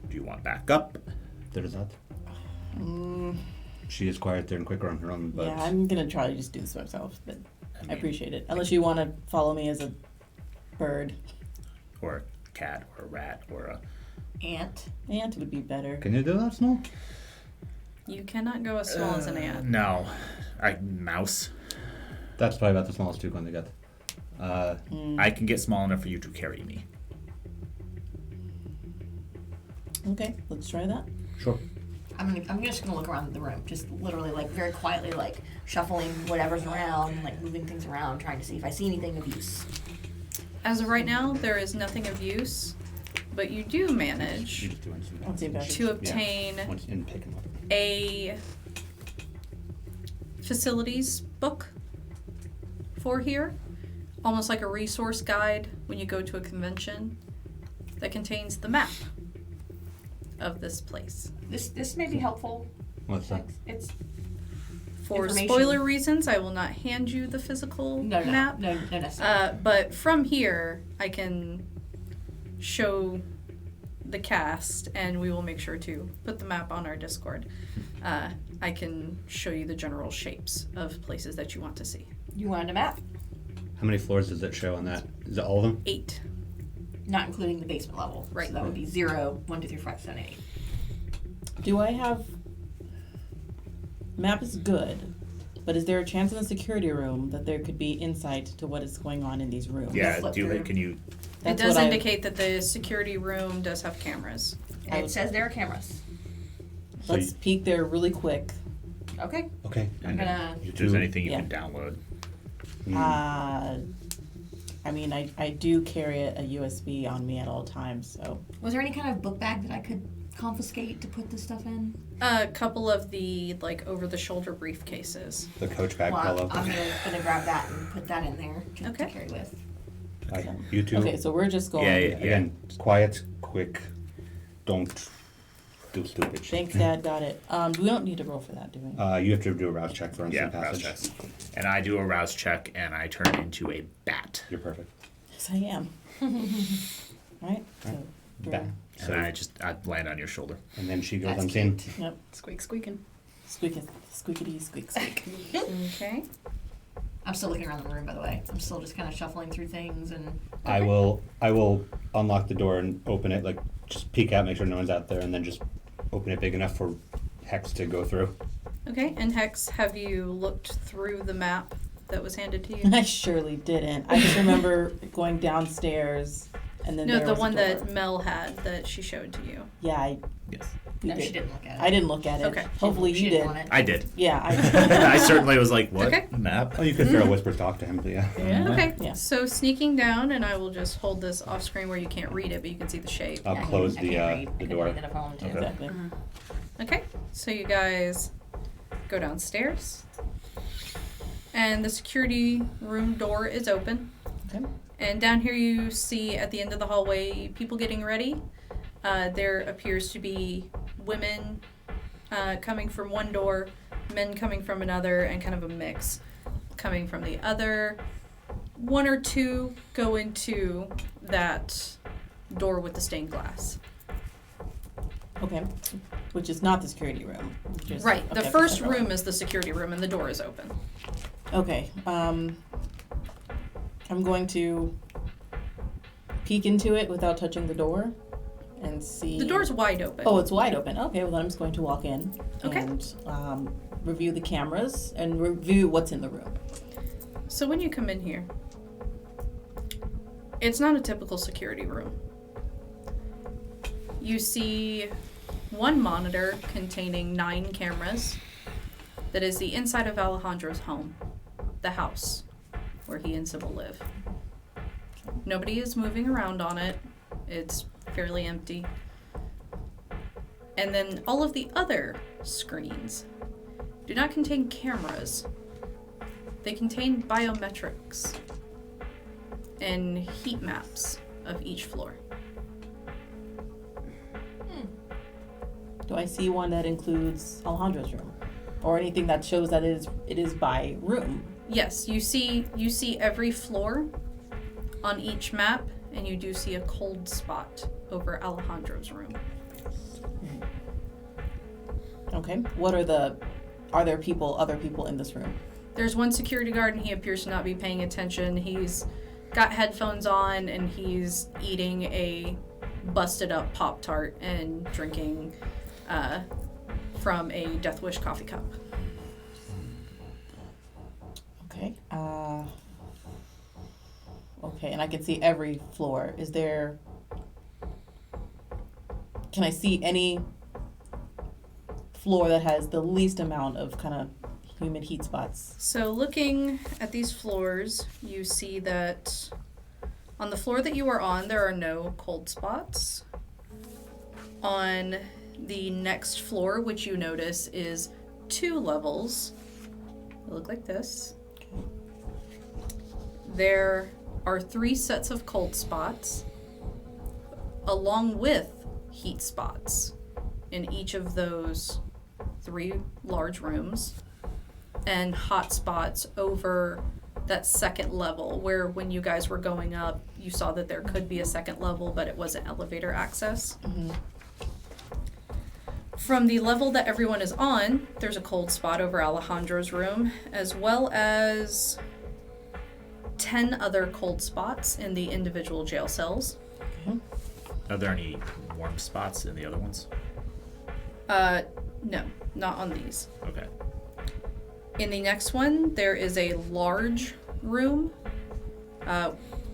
Do you want backup? There's that. Mm, She is quieter and quicker on her own, but yeah, I'm gonna try to just do this myself, but I mean, appreciate it. Unless you want to follow me as a bird. Or a cat, or a rat, or a... Ant. Ant would be better. can you do that, Small? You cannot go as small as an ant. No. Mouse. That's probably about the smallest you're going to get. I can get small enough for you to carry me. Okay, let's try that. Sure. I'm just gonna look around the room, just literally like very quietly, like shuffling whatever's around, like moving things around, trying to see if I see anything of use. As of right now, there is nothing of use, but you do You manage just doing some Let's see if I can- to obtain once in picking up. a facilities book for here, almost like a resource guide when you go to a convention that contains the map of this place. This may be helpful. What's that? It's For Information. spoiler reasons, I will not hand you the physical map. no necessarily. But from here, I can show the cast, and we will make sure to put the map on our Discord. I can show you the general shapes of places that you want to see. You wanted a map, How many floors does it show on that? Is it all of them? 8. not including the basement level. Right. So that would be 0, 1, 2, 3, 4, 5, 7, 8. Do I have... Map is good, but is there a chance in the security room that there could be insight to what is going on in these rooms? Yeah, flip do you, through. can you, That's it does what I- indicate that the security room does have cameras. I It would- says there are cameras. So Let's peek there really quick. Okay. Okay. I'm gonna. if there's do- anything you yeah. can download. I mean, I do carry a USB on me at all times, so... Was there any kind of book bag that I could confiscate to put this stuff in? A couple of the over-the-shoulder briefcases. The coach bag Well, fellow. I'm gonna grab that and put that in there to Okay. carry with. You two. Okay, so we're just going... Yeah, yeah. Again, quiet, quick. Don't do stupid shit. Thanks, Dad, got it. We don't need to roll for that, do we? You have to do a rouse check for Yeah, instant rouse passage. check. And I do a rouse check, and I turn into a bat. You're perfect. Yes, I am. Right? So, Bat. And I land on your shoulder. And then she goes That's unseen. Yep. Squeak, squeaking. Squeakity, squeak, squeak. Okay. I'm still looking around the room, by the way. I'm still just kind of shuffling through things and. I will unlock the door and open it, like just peek out, make sure no one's out there, and then just open it big enough for Hex to go through. Okay, and Hex, have you looked through the map that was handed to you? I surely didn't. I just remember going downstairs and then No, there the was a one door. that Mel had that she showed to you. Yeah, Yes. we No, did. she didn't look at it. I didn't look at it. Okay. Hopefully She you didn't did. want it. I did. Yeah, I certainly was like, what? Okay. Map? Oh, you could throw a whisper talk to him, but yeah. Yeah. Okay, Yeah. so sneaking down, and I will just hold this off screen where you can't read it, but you can see the shape. I'll Yeah, close I can't read. I the couldn't door. read the phone, too. Okay. exactly. Okay, so you guys go downstairs, and the security room door is open. Okay. And down here you see at the end of the hallway people getting ready. There appears to be women coming from one door, men coming from another, and kind of a mix coming from the other. One or two go into that door with the stained glass. Okay. Which is not the security room. Just- Right, the okay, first okay. room is the security room, and the door is open. Okay. I'm going to peek into it without touching the door and see. The door's wide open. Oh, it's wide open. Okay, well then I'm just going to walk in Okay. and review the cameras and review what's in the room. So when you come in here, it's not a typical security room. You see one monitor containing 9 cameras that is the inside of Alejandro's home, the house where he and Sybil live. Nobody is moving around on it. It's fairly empty. And then all of the other screens do not contain cameras. They contain biometrics and heat maps of each floor. Do I see one that includes Alejandro's room? Or anything that shows that it is by room? Yes, you see every floor on each map, and you do see a cold spot over Alejandro's room. Okay. Are there other people in this room? There's one security guard, and he appears to not be paying attention. He's got headphones on, and he's eating a busted up Pop-Tart and drinking from a Death Wish coffee cup. Okay. Okay, and I can see every floor. Can I see any floor that has the least amount of kind of humid heat spots. So looking at these floors, you see that on the floor that you are on, there are no cold spots. On the next floor, which you notice is 2 levels, they look like this. There are 3 sets of cold spots, along with heat spots in each of those 3 large rooms, and hot spots over that second level, where when you guys were going up, you saw that there could be a second level, but it wasn't elevator access. Mm-hmm. From the level that everyone is on, there's a cold spot over Alejandro's room, as well as 10 other cold spots in the individual jail cells. Okay. Are there any warm spots in the other ones? No, not on these. Okay. In the next one, there is a large room,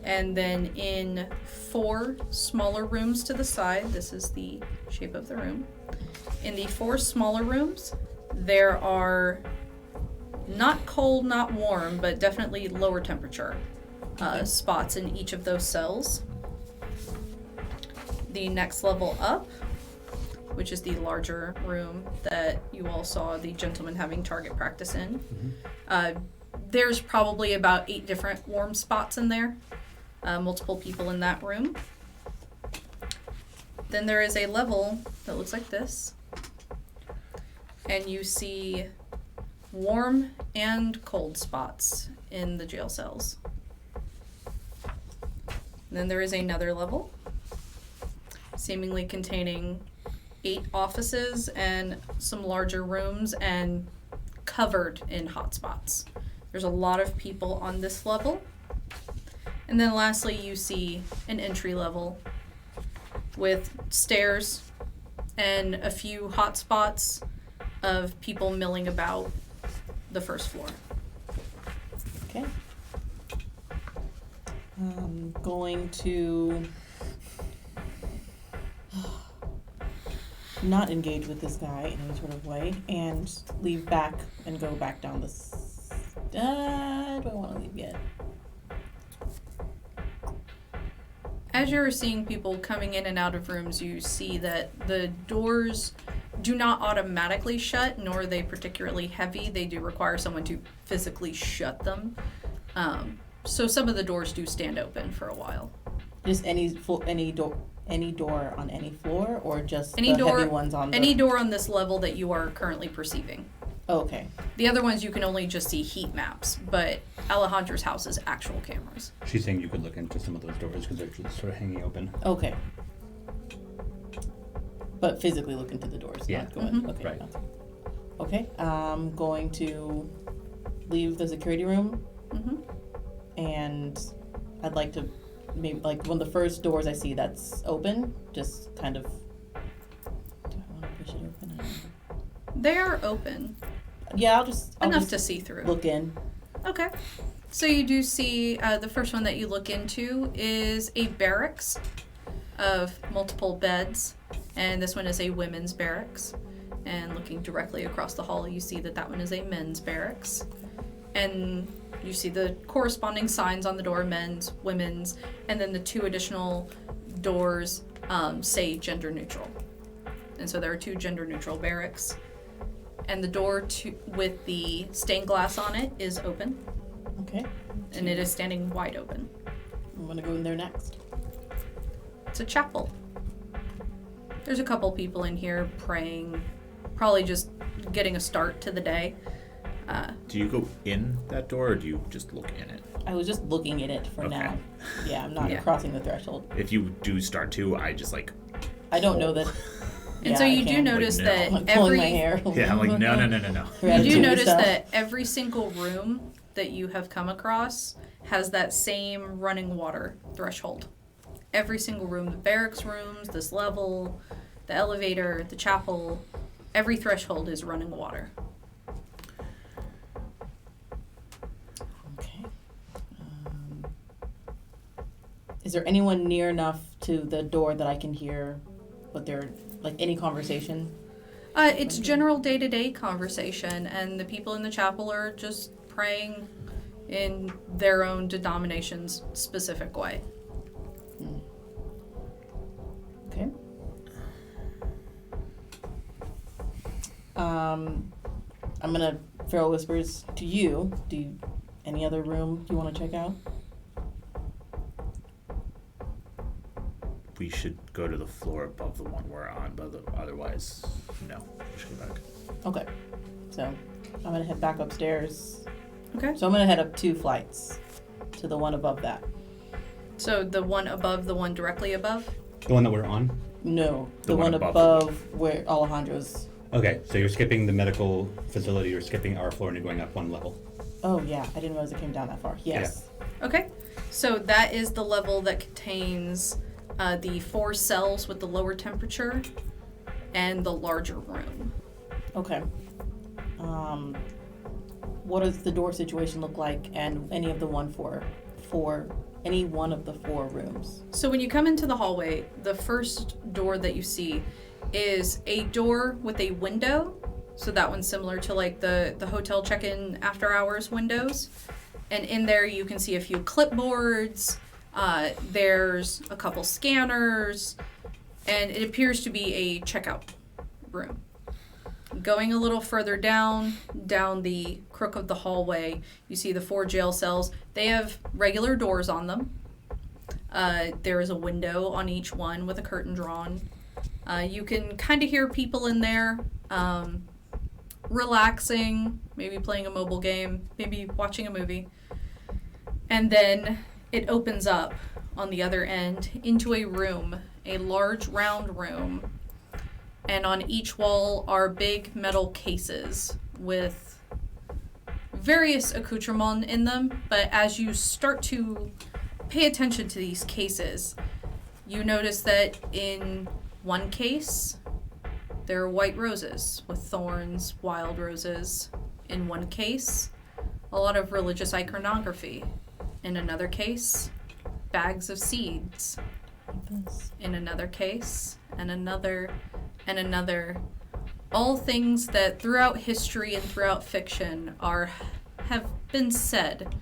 and then in 4 smaller rooms to the side, this is the shape of the room. In the 4 smaller rooms, there are not cold, not warm, but definitely lower temperature spots in each of those cells. The next level up, which is the larger room that you all saw the gentleman having target practice in. There's probably about 8 different warm spots in there, multiple people in that room. Then there is a level that looks like this, and you see warm and cold spots in the jail cells. And then there is another level, seemingly containing 8 offices and some larger rooms and covered in hotspots. There's a lot of people on this level. And then lastly, you see an entry level with stairs and a few hotspots of people milling about the first floor. Okay. I'm going to not engage with this guy in any sort of way and leave back and go back down this. Do I want to leave yet? As you're seeing people coming in and out of rooms, you see that the doors do not automatically shut, nor are they particularly heavy. They do require someone to physically shut them. So some of the doors do stand open for a while. Just any door on any floor, or just Any the door, heavy ones on the... any door on this level that you are currently perceiving. Oh, okay. The other ones you can only just see heat maps, but Alejandro's house is actual cameras. She's saying you could look into some of those doors because they're just sort of hanging open. Okay. But physically look into the doors, Yeah. not go in. Mhm. Okay. Right. Okay. I'm going to leave the security room, Mm-hmm. and I'd like to maybe, like, one of the first doors I see that's open, just kind of... Do I want to push it open? I don't know. They are open, Yeah, I'll just enough to see through. look in. Okay. So you do see the first one that you look into is a barracks of multiple beds, and this one is a women's barracks. And looking directly across the hall, you see that that one is a men's barracks. And you see the corresponding signs on the door, men's, women's, and then the 2 additional doors say gender neutral. And so there are 2 gender neutral barracks. And the door with the stained glass on it is open, Okay. and it is standing wide open. I'm going to go in there next. It's a chapel. There's a couple people in here praying, probably just getting a start to the day. Do you go in that door, or do you just look in it? I was just looking at it for Okay. now. Yeah, I'm not Yeah. crossing the threshold. If you do start to, I just like... I don't know that... And Yeah, so I you do can. notice Like, no. that I'm pulling my every hair. Yeah, I'm like, no. you Ratatouille do notice stuff. that every single room that you have come across has that same running water threshold. Every single room, the barracks rooms, this level, the elevator, the chapel, every threshold is running water. Okay. Is there anyone near enough to the door that I can hear what they're, like, any conversation? It's general day-to-day conversation, and the people in the chapel are just praying in their own denomination's specific way. Okay. I'm gonna throw whispers to you. Any other room you want to check out? We should go to the floor above the one we're on, but otherwise, no. We should go back. Okay. So I'm gonna head back upstairs. Okay. So I'm gonna head up 2 flights to the one above that. So the one above, the one directly above? The one that we're on? No, The the one one above. above where Alejandro's. Okay, so you're skipping the medical facility, you're skipping our floor, and you're going up 1 level. Oh yeah, I didn't realize it came down that far. Yes. Okay. So that is the level that contains the 4 cells with the lower temperature and the larger room. Okay. What does the door situation look like, and any of the any one of the 4 rooms? So when you come into the hallway, the first door that you see is a door with a window. So that one's similar to like the hotel check-in after hours windows. And in there you can see a few clipboards, there's a couple scanners, and it appears to be a checkout room. Going a little further down the crook of the hallway, you see the 4 jail cells. They have regular doors on them. There is a window on each one with a curtain drawn. You can kind of hear people in there relaxing, maybe playing a mobile game, maybe watching a movie. And then it opens up on the other end into a room, a large round room. And on each wall are big metal cases with various accoutrements in them. But as you start to pay attention to these cases, you notice that in one case, there are white roses with thorns, wild roses. In one case, a lot of religious iconography. In another case, bags of seeds. In another case, and another, and another. All things that throughout history and throughout fiction have been said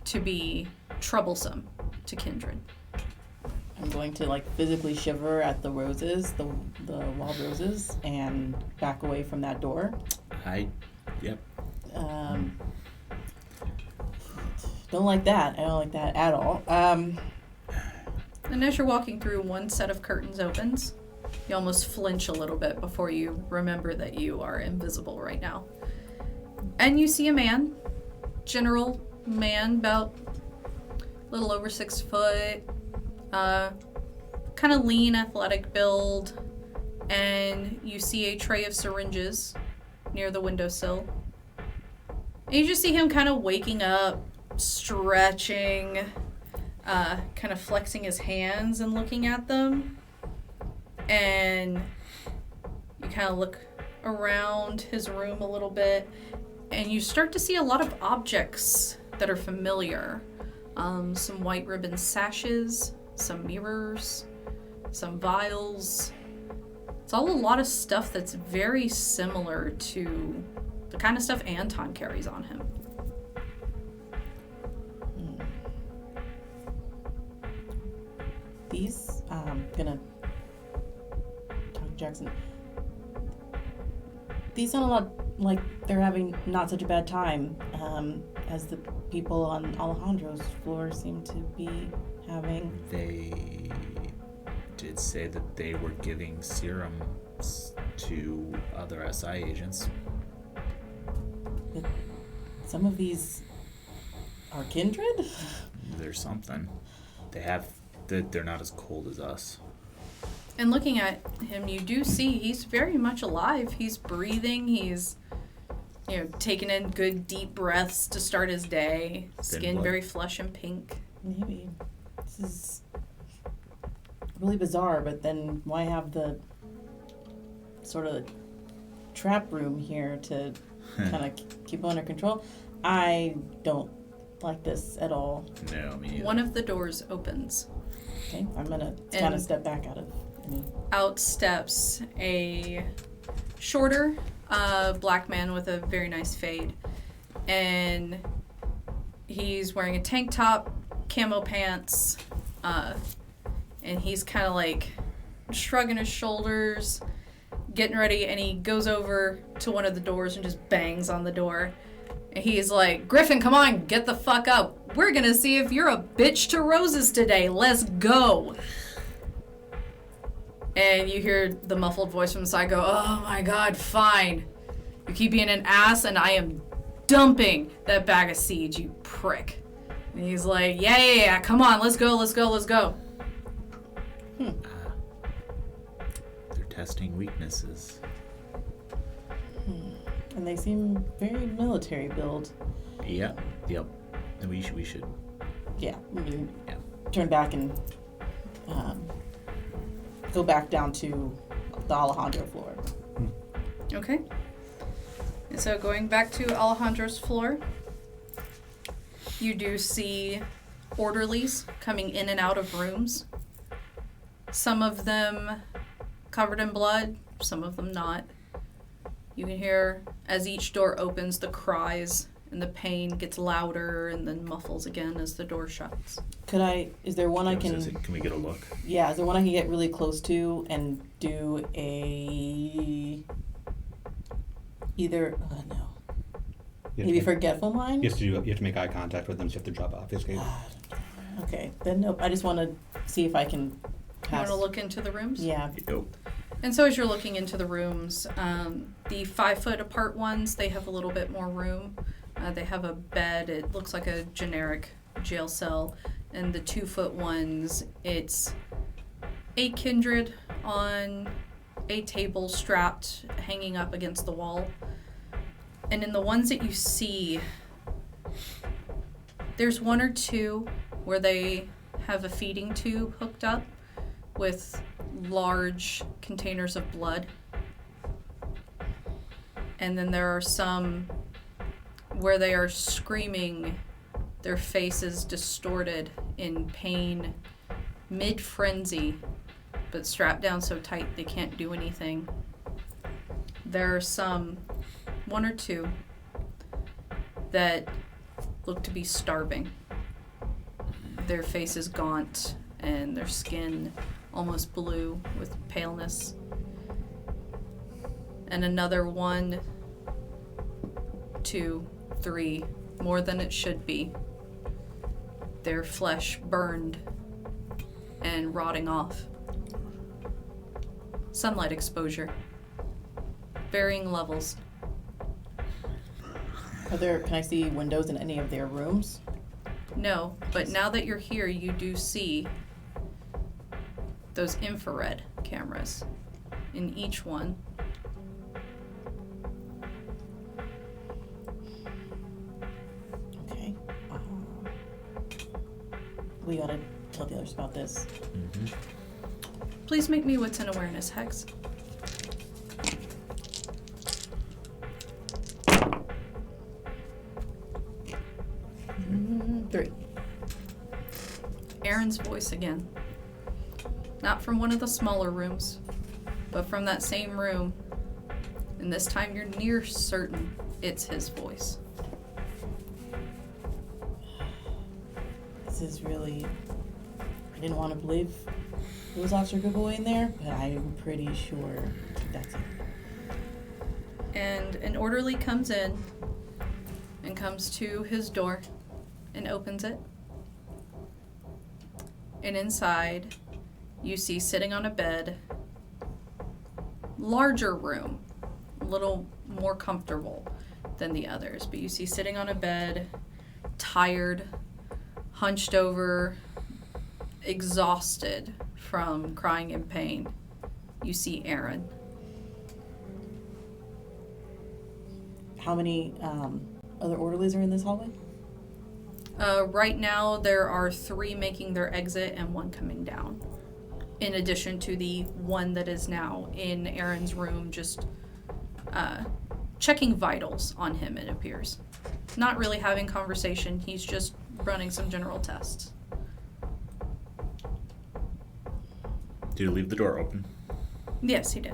to be troublesome to kindred. I'm going to physically shiver at the roses, the wild roses, and back away from that door. Yep. Don't like that. I don't like that at all. And as you're walking through, one set of curtains opens. You almost flinch a little bit before you remember that you are invisible right now. And you see a man, general man, about a little over 6 foot, kind of lean, athletic build, and you see a tray of syringes near the windowsill. And you just see him kind of waking up, stretching, kind of flexing his hands and looking at them. And you kind of look around his room a little bit, and you start to see a lot of objects that are familiar. Some white ribbon sashes, some mirrors, some vials. It's all a lot of stuff that's very similar to the kind of stuff Anton carries on him. These, gonna talk to Jackson. These sound a lot like they're having not such a bad time, as the people on Alejandro's floor seem to be having. They did say that they were giving serums to other SI agents. But some of these are kindred? There's something. They're not as cold as us. And looking at him, you do see he's very much alive. He's breathing. He's, taking in good deep breaths to start his day. Skin very flush and pink. Maybe. This is really bizarre, but then why have the sort of trap room here to kind of keep under control? I don't like this at all. No, me neither. One of the doors opens. Okay, I'm gonna kind of step back out of any. Out steps a shorter, black man with a very nice fade. And he's wearing a tank top, camo pants, and he's kind of like shrugging his shoulders, getting ready, and he goes over to one of the doors and just bangs on the door. And he's like, Griffin, come on, get the fuck up. We're gonna see if you're a bitch to roses today. Let's go. And you hear the muffled voice from the side go, oh my god, fine. You keep being an ass and I am dumping that bag of seeds, you prick. And he's like, yeah, come on, let's go. They're testing weaknesses. And they seem very military build. Yep. And we should. Yeah, I mean, Yeah. turn back and go back down to the Alejandro floor. Okay. And so going back to Alejandro's floor, you do see orderlies coming in and out of rooms. Some of them covered in blood, some of them not. You can hear, as each door opens, the cries, and the pain gets louder and then muffles again as the door shuts. Is there one I can... Can we get a look? Yeah, is there one I can get really close to and do no. Maybe forgetful mind? You have to make eye contact with them, so you have to drop off. Okay, then nope. I just want to see if I can You pass. want to look into the rooms? Yeah. Nope. And so as you're looking into the rooms, the 5 foot apart ones, they have a little bit more room. They have a bed. It looks like a generic jail cell. And the 2 foot ones, it's a kindred on a table strapped, hanging up against the wall. And in the ones that you see, there's 1 or 2 where they have a feeding tube hooked up with large containers of blood. And then there are some where they are screaming, their faces distorted in pain, mid-frenzy, but strapped down so tight they can't do anything. There are some, 1 or 2, that look to be starving. Their faces gaunt and their skin almost blue with paleness. And another 1, 2, 3, more than it should be. Their flesh burned and rotting off. Sunlight exposure. Varying levels. Can I see windows in any of their rooms? No, but now that you're here, you do see those infrared cameras in each one. Okay. We gotta tell the others about this. Mm-hmm. Please make me wits and awareness, Hex. Three. Aaron's voice again. Not from one of the smaller rooms, but from that same room. And this time you're near certain it's his voice. This is really... I didn't want to believe it was Officer Goodboy in there, but I'm pretty sure that's it. And an orderly comes in and comes to his door and opens it. And inside, you see sitting on a bed, larger room, a little more comfortable than the others, but you see sitting on a bed, tired, hunched over, exhausted from crying in pain. You see Aaron. How many other orderlies are in this hallway? Right now, there are 3 making their exit and 1 coming down. In addition to the 1 that is now in Aaron's room, just checking vitals on him, it appears. Not really having conversation, he's just running some general tests. Did you leave the door open? Yes, he did.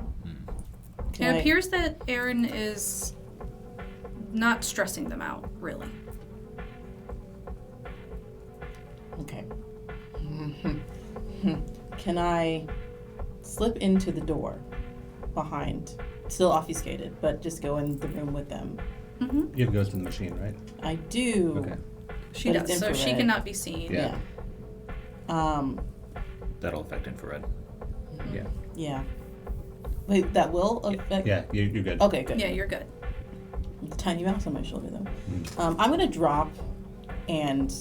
It appears that Aaron is not stressing them out, really. Okay. Can I slip into the door behind, still obfuscated, but just go in the room with them? Mm-hmm. You have ghost in the machine, right? I do. Okay. She But does, it's so she infrared. cannot be seen. Yeah. That'll affect infrared. Yeah. Yeah. Wait, that will affect? Yeah, you're good. Okay, good. Yeah, you're good. Tiny mouse on my shoulder, though. Mm. I'm gonna drop and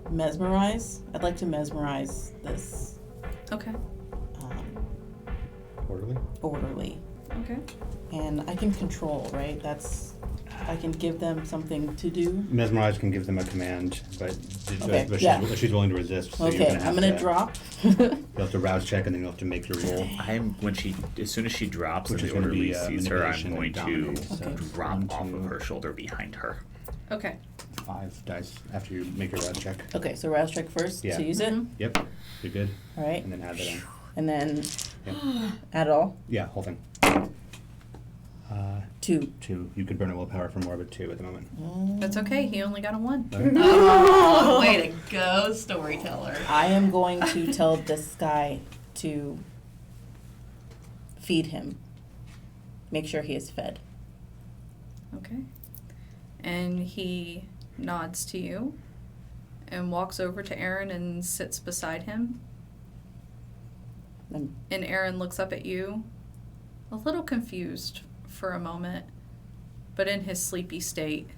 mesmerize. I'd like to mesmerize this Okay. Orderly? orderly. Okay. And I can control, right? I can give them something to do. Mesmerize can give them a command, but, Okay, but yeah. she's willing to resist. So you're Okay, have I'm gonna to, drop. You'll have to rouse check and then you'll have to make your roll. As soon as she drops Which and is the gonna be, orderly sees her, I'm manipulation going and to dominate, so Okay. drop 1, off 2, of her shoulder behind her. Okay. 5 dice after you make your rouse check. Okay, so rouse check first Yeah. to use it. Mhm. Yep, you're good. All right, And then add that in. and then Yep. add it all. Yeah, whole thing. 2. 2. You could burn a willpower for more, but 2 at the moment. That's okay. He only got a 1. Alright. Oh, way to go, storyteller. I am going to tell this guy to feed him. Make sure he is fed. Okay. And he nods to you and walks over to Aaron and sits beside him. Um, And Aaron looks up at you, a little confused for a moment, but in his sleepy state,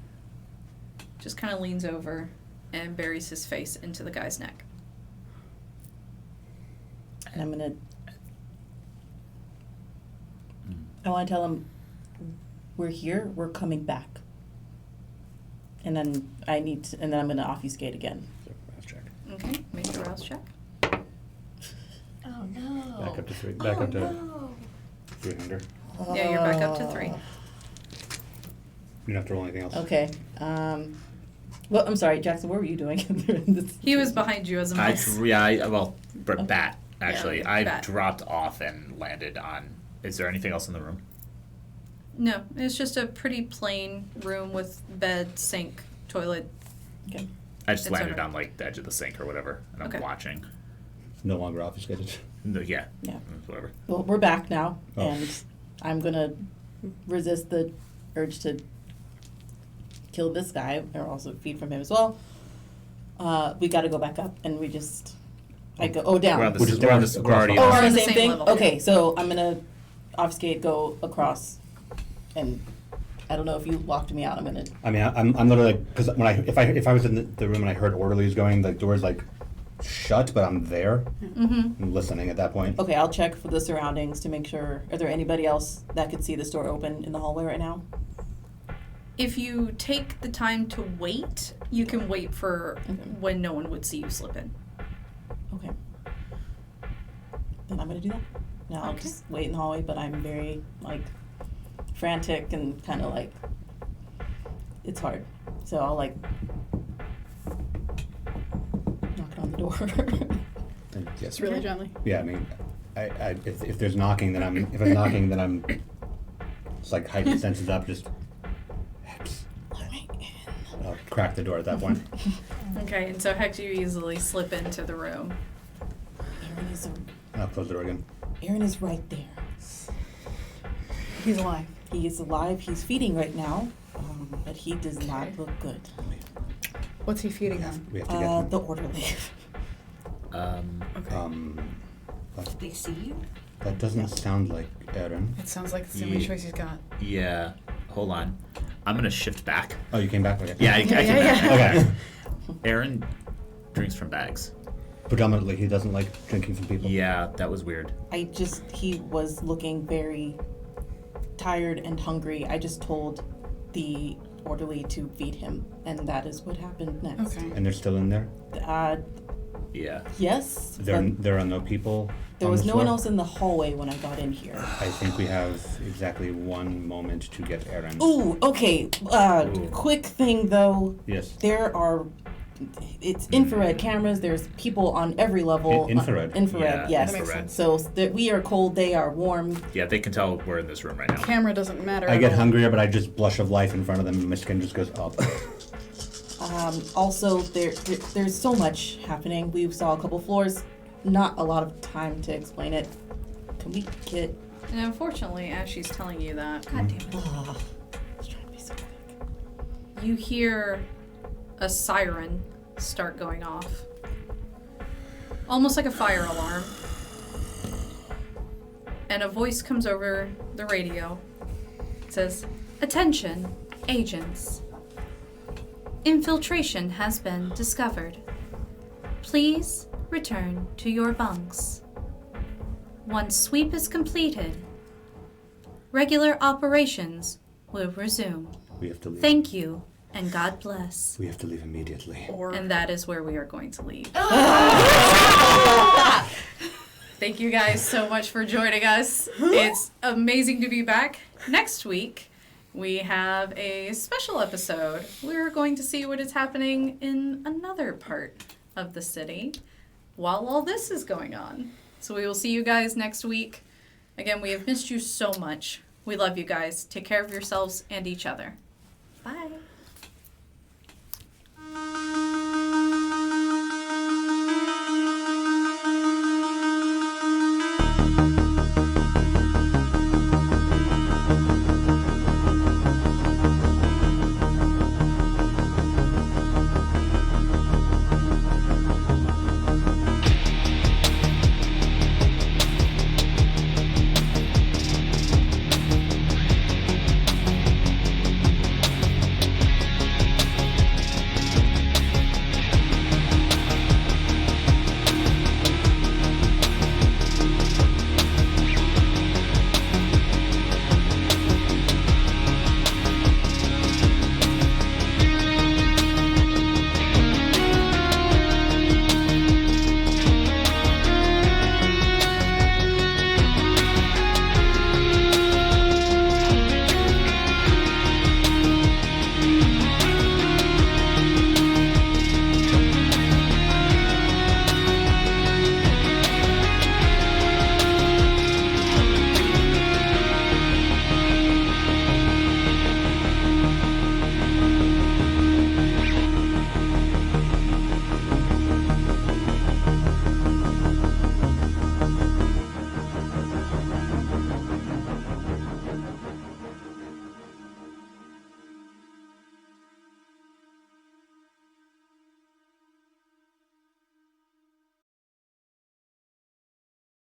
just kind of leans over and buries his face into the guy's neck. And I'm gonna. I want to tell him, we're here. We're coming back. And then and then I'm gonna obfuscate again. So, rouse check. Okay, make your rouse check. Oh no. Back up to 3. Back up to No. 300. Yeah, you're back up to 3. You don't have to roll anything else. Okay. Well, I'm sorry, Jackson. What were you doing? in this He was behind you as a mouse. Bat, actually. Yeah, I bat. dropped off and landed on. Is there anything else in the room? No, it's just a pretty plain room with bed, sink, toilet. Okay. I just It's landed alright. on like the edge of the sink or whatever, and I'm Okay. watching. No longer obfuscated. No, yeah. Yeah. Whatever. Well, we're back now, Oh. and I'm gonna resist the urge to kill this guy, or also feed from him as well. We got to go back up, and we just. I go. Oh, down. We're on the, Which is we're on down the, across we're already the Oh, on we're on on the the same same thing? level. Okay, so I'm gonna obfuscate, go across, and I don't know if you locked me out. I'm gonna. I mean, I'm literally like, because if I was in the room and I heard orderlies going, the door's like shut, but I'm there. Mm-hmm. I'm listening at that point. Okay, I'll check for the surroundings to make sure. Are there anybody else that could see this door open in the hallway right now? If you take the time to wait, you can wait for Okay. when no one would see you slip in. Okay. Then I'm gonna do that. Now I'll Okay. just wait in the hallway, but I'm very like frantic and kind of like it's hard. So I'll like knock on the door. And Just really gently. yeah, I mean, if there's knocking, then I'm it's like heightened senses up, just Let me in. I'll crack the door at that point. Okay, and so Hex, you easily slip into the room. I'll close the door again. Aaron is right there. He's alive. He is alive. He's feeding right now, but he does not look good. What's he feeding on? We have to get The orderly. Okay. They see you? that doesn't sound like Aaron. It sounds like it's the only Ye- choice he's got. Yeah. Hold on. I'm gonna shift back. Oh, you came back? Okay. Yeah, I Yeah, came yeah, back. Okay. Aaron drinks from bags. Predominantly, he doesn't like drinking from people. Yeah, that was weird. He was looking very tired and hungry. I just told the orderly to feed him, and that is what happened next. Okay. And they're still in there? Yeah. Yes, There but are no people there on was the no one floor? else in the hallway when I got in here. I think we have exactly 1 moment to get Aaron. Ooh, okay. Ooh. Quick thing though. Yes. There are it's infrared cameras. There's people on every level. Infrared? Infrared, Yeah, yes. infrared. So we are cold, they are warm. Yeah, they can tell we're in this room right now. Camera doesn't matter. I at get all. hungrier, but I just blush of life in front of them, and my skin just goes up. Also, there's so much happening. We saw a couple floors. Not a lot of time to explain it. Can we get... And unfortunately, as she's telling you that, God damn it. I was trying to be so quick. you hear a siren start going off. Almost like a fire alarm. And a voice comes over the radio. It says, "Attention, agents. Infiltration has been discovered. Please return to your bunks. Once sweep is completed, regular operations will resume. We have to leave. Thank you, and God bless." We have to leave immediately. Or And that is where we are going to leave. Thank you guys so much for joining us. It's amazing to be back. Next week, we have a special episode. We're going to see what is happening in another part of the city while all this is going on. So we will see you guys next week. Again, we have missed you so much. We love you guys. Take care of yourselves and each other. Bye.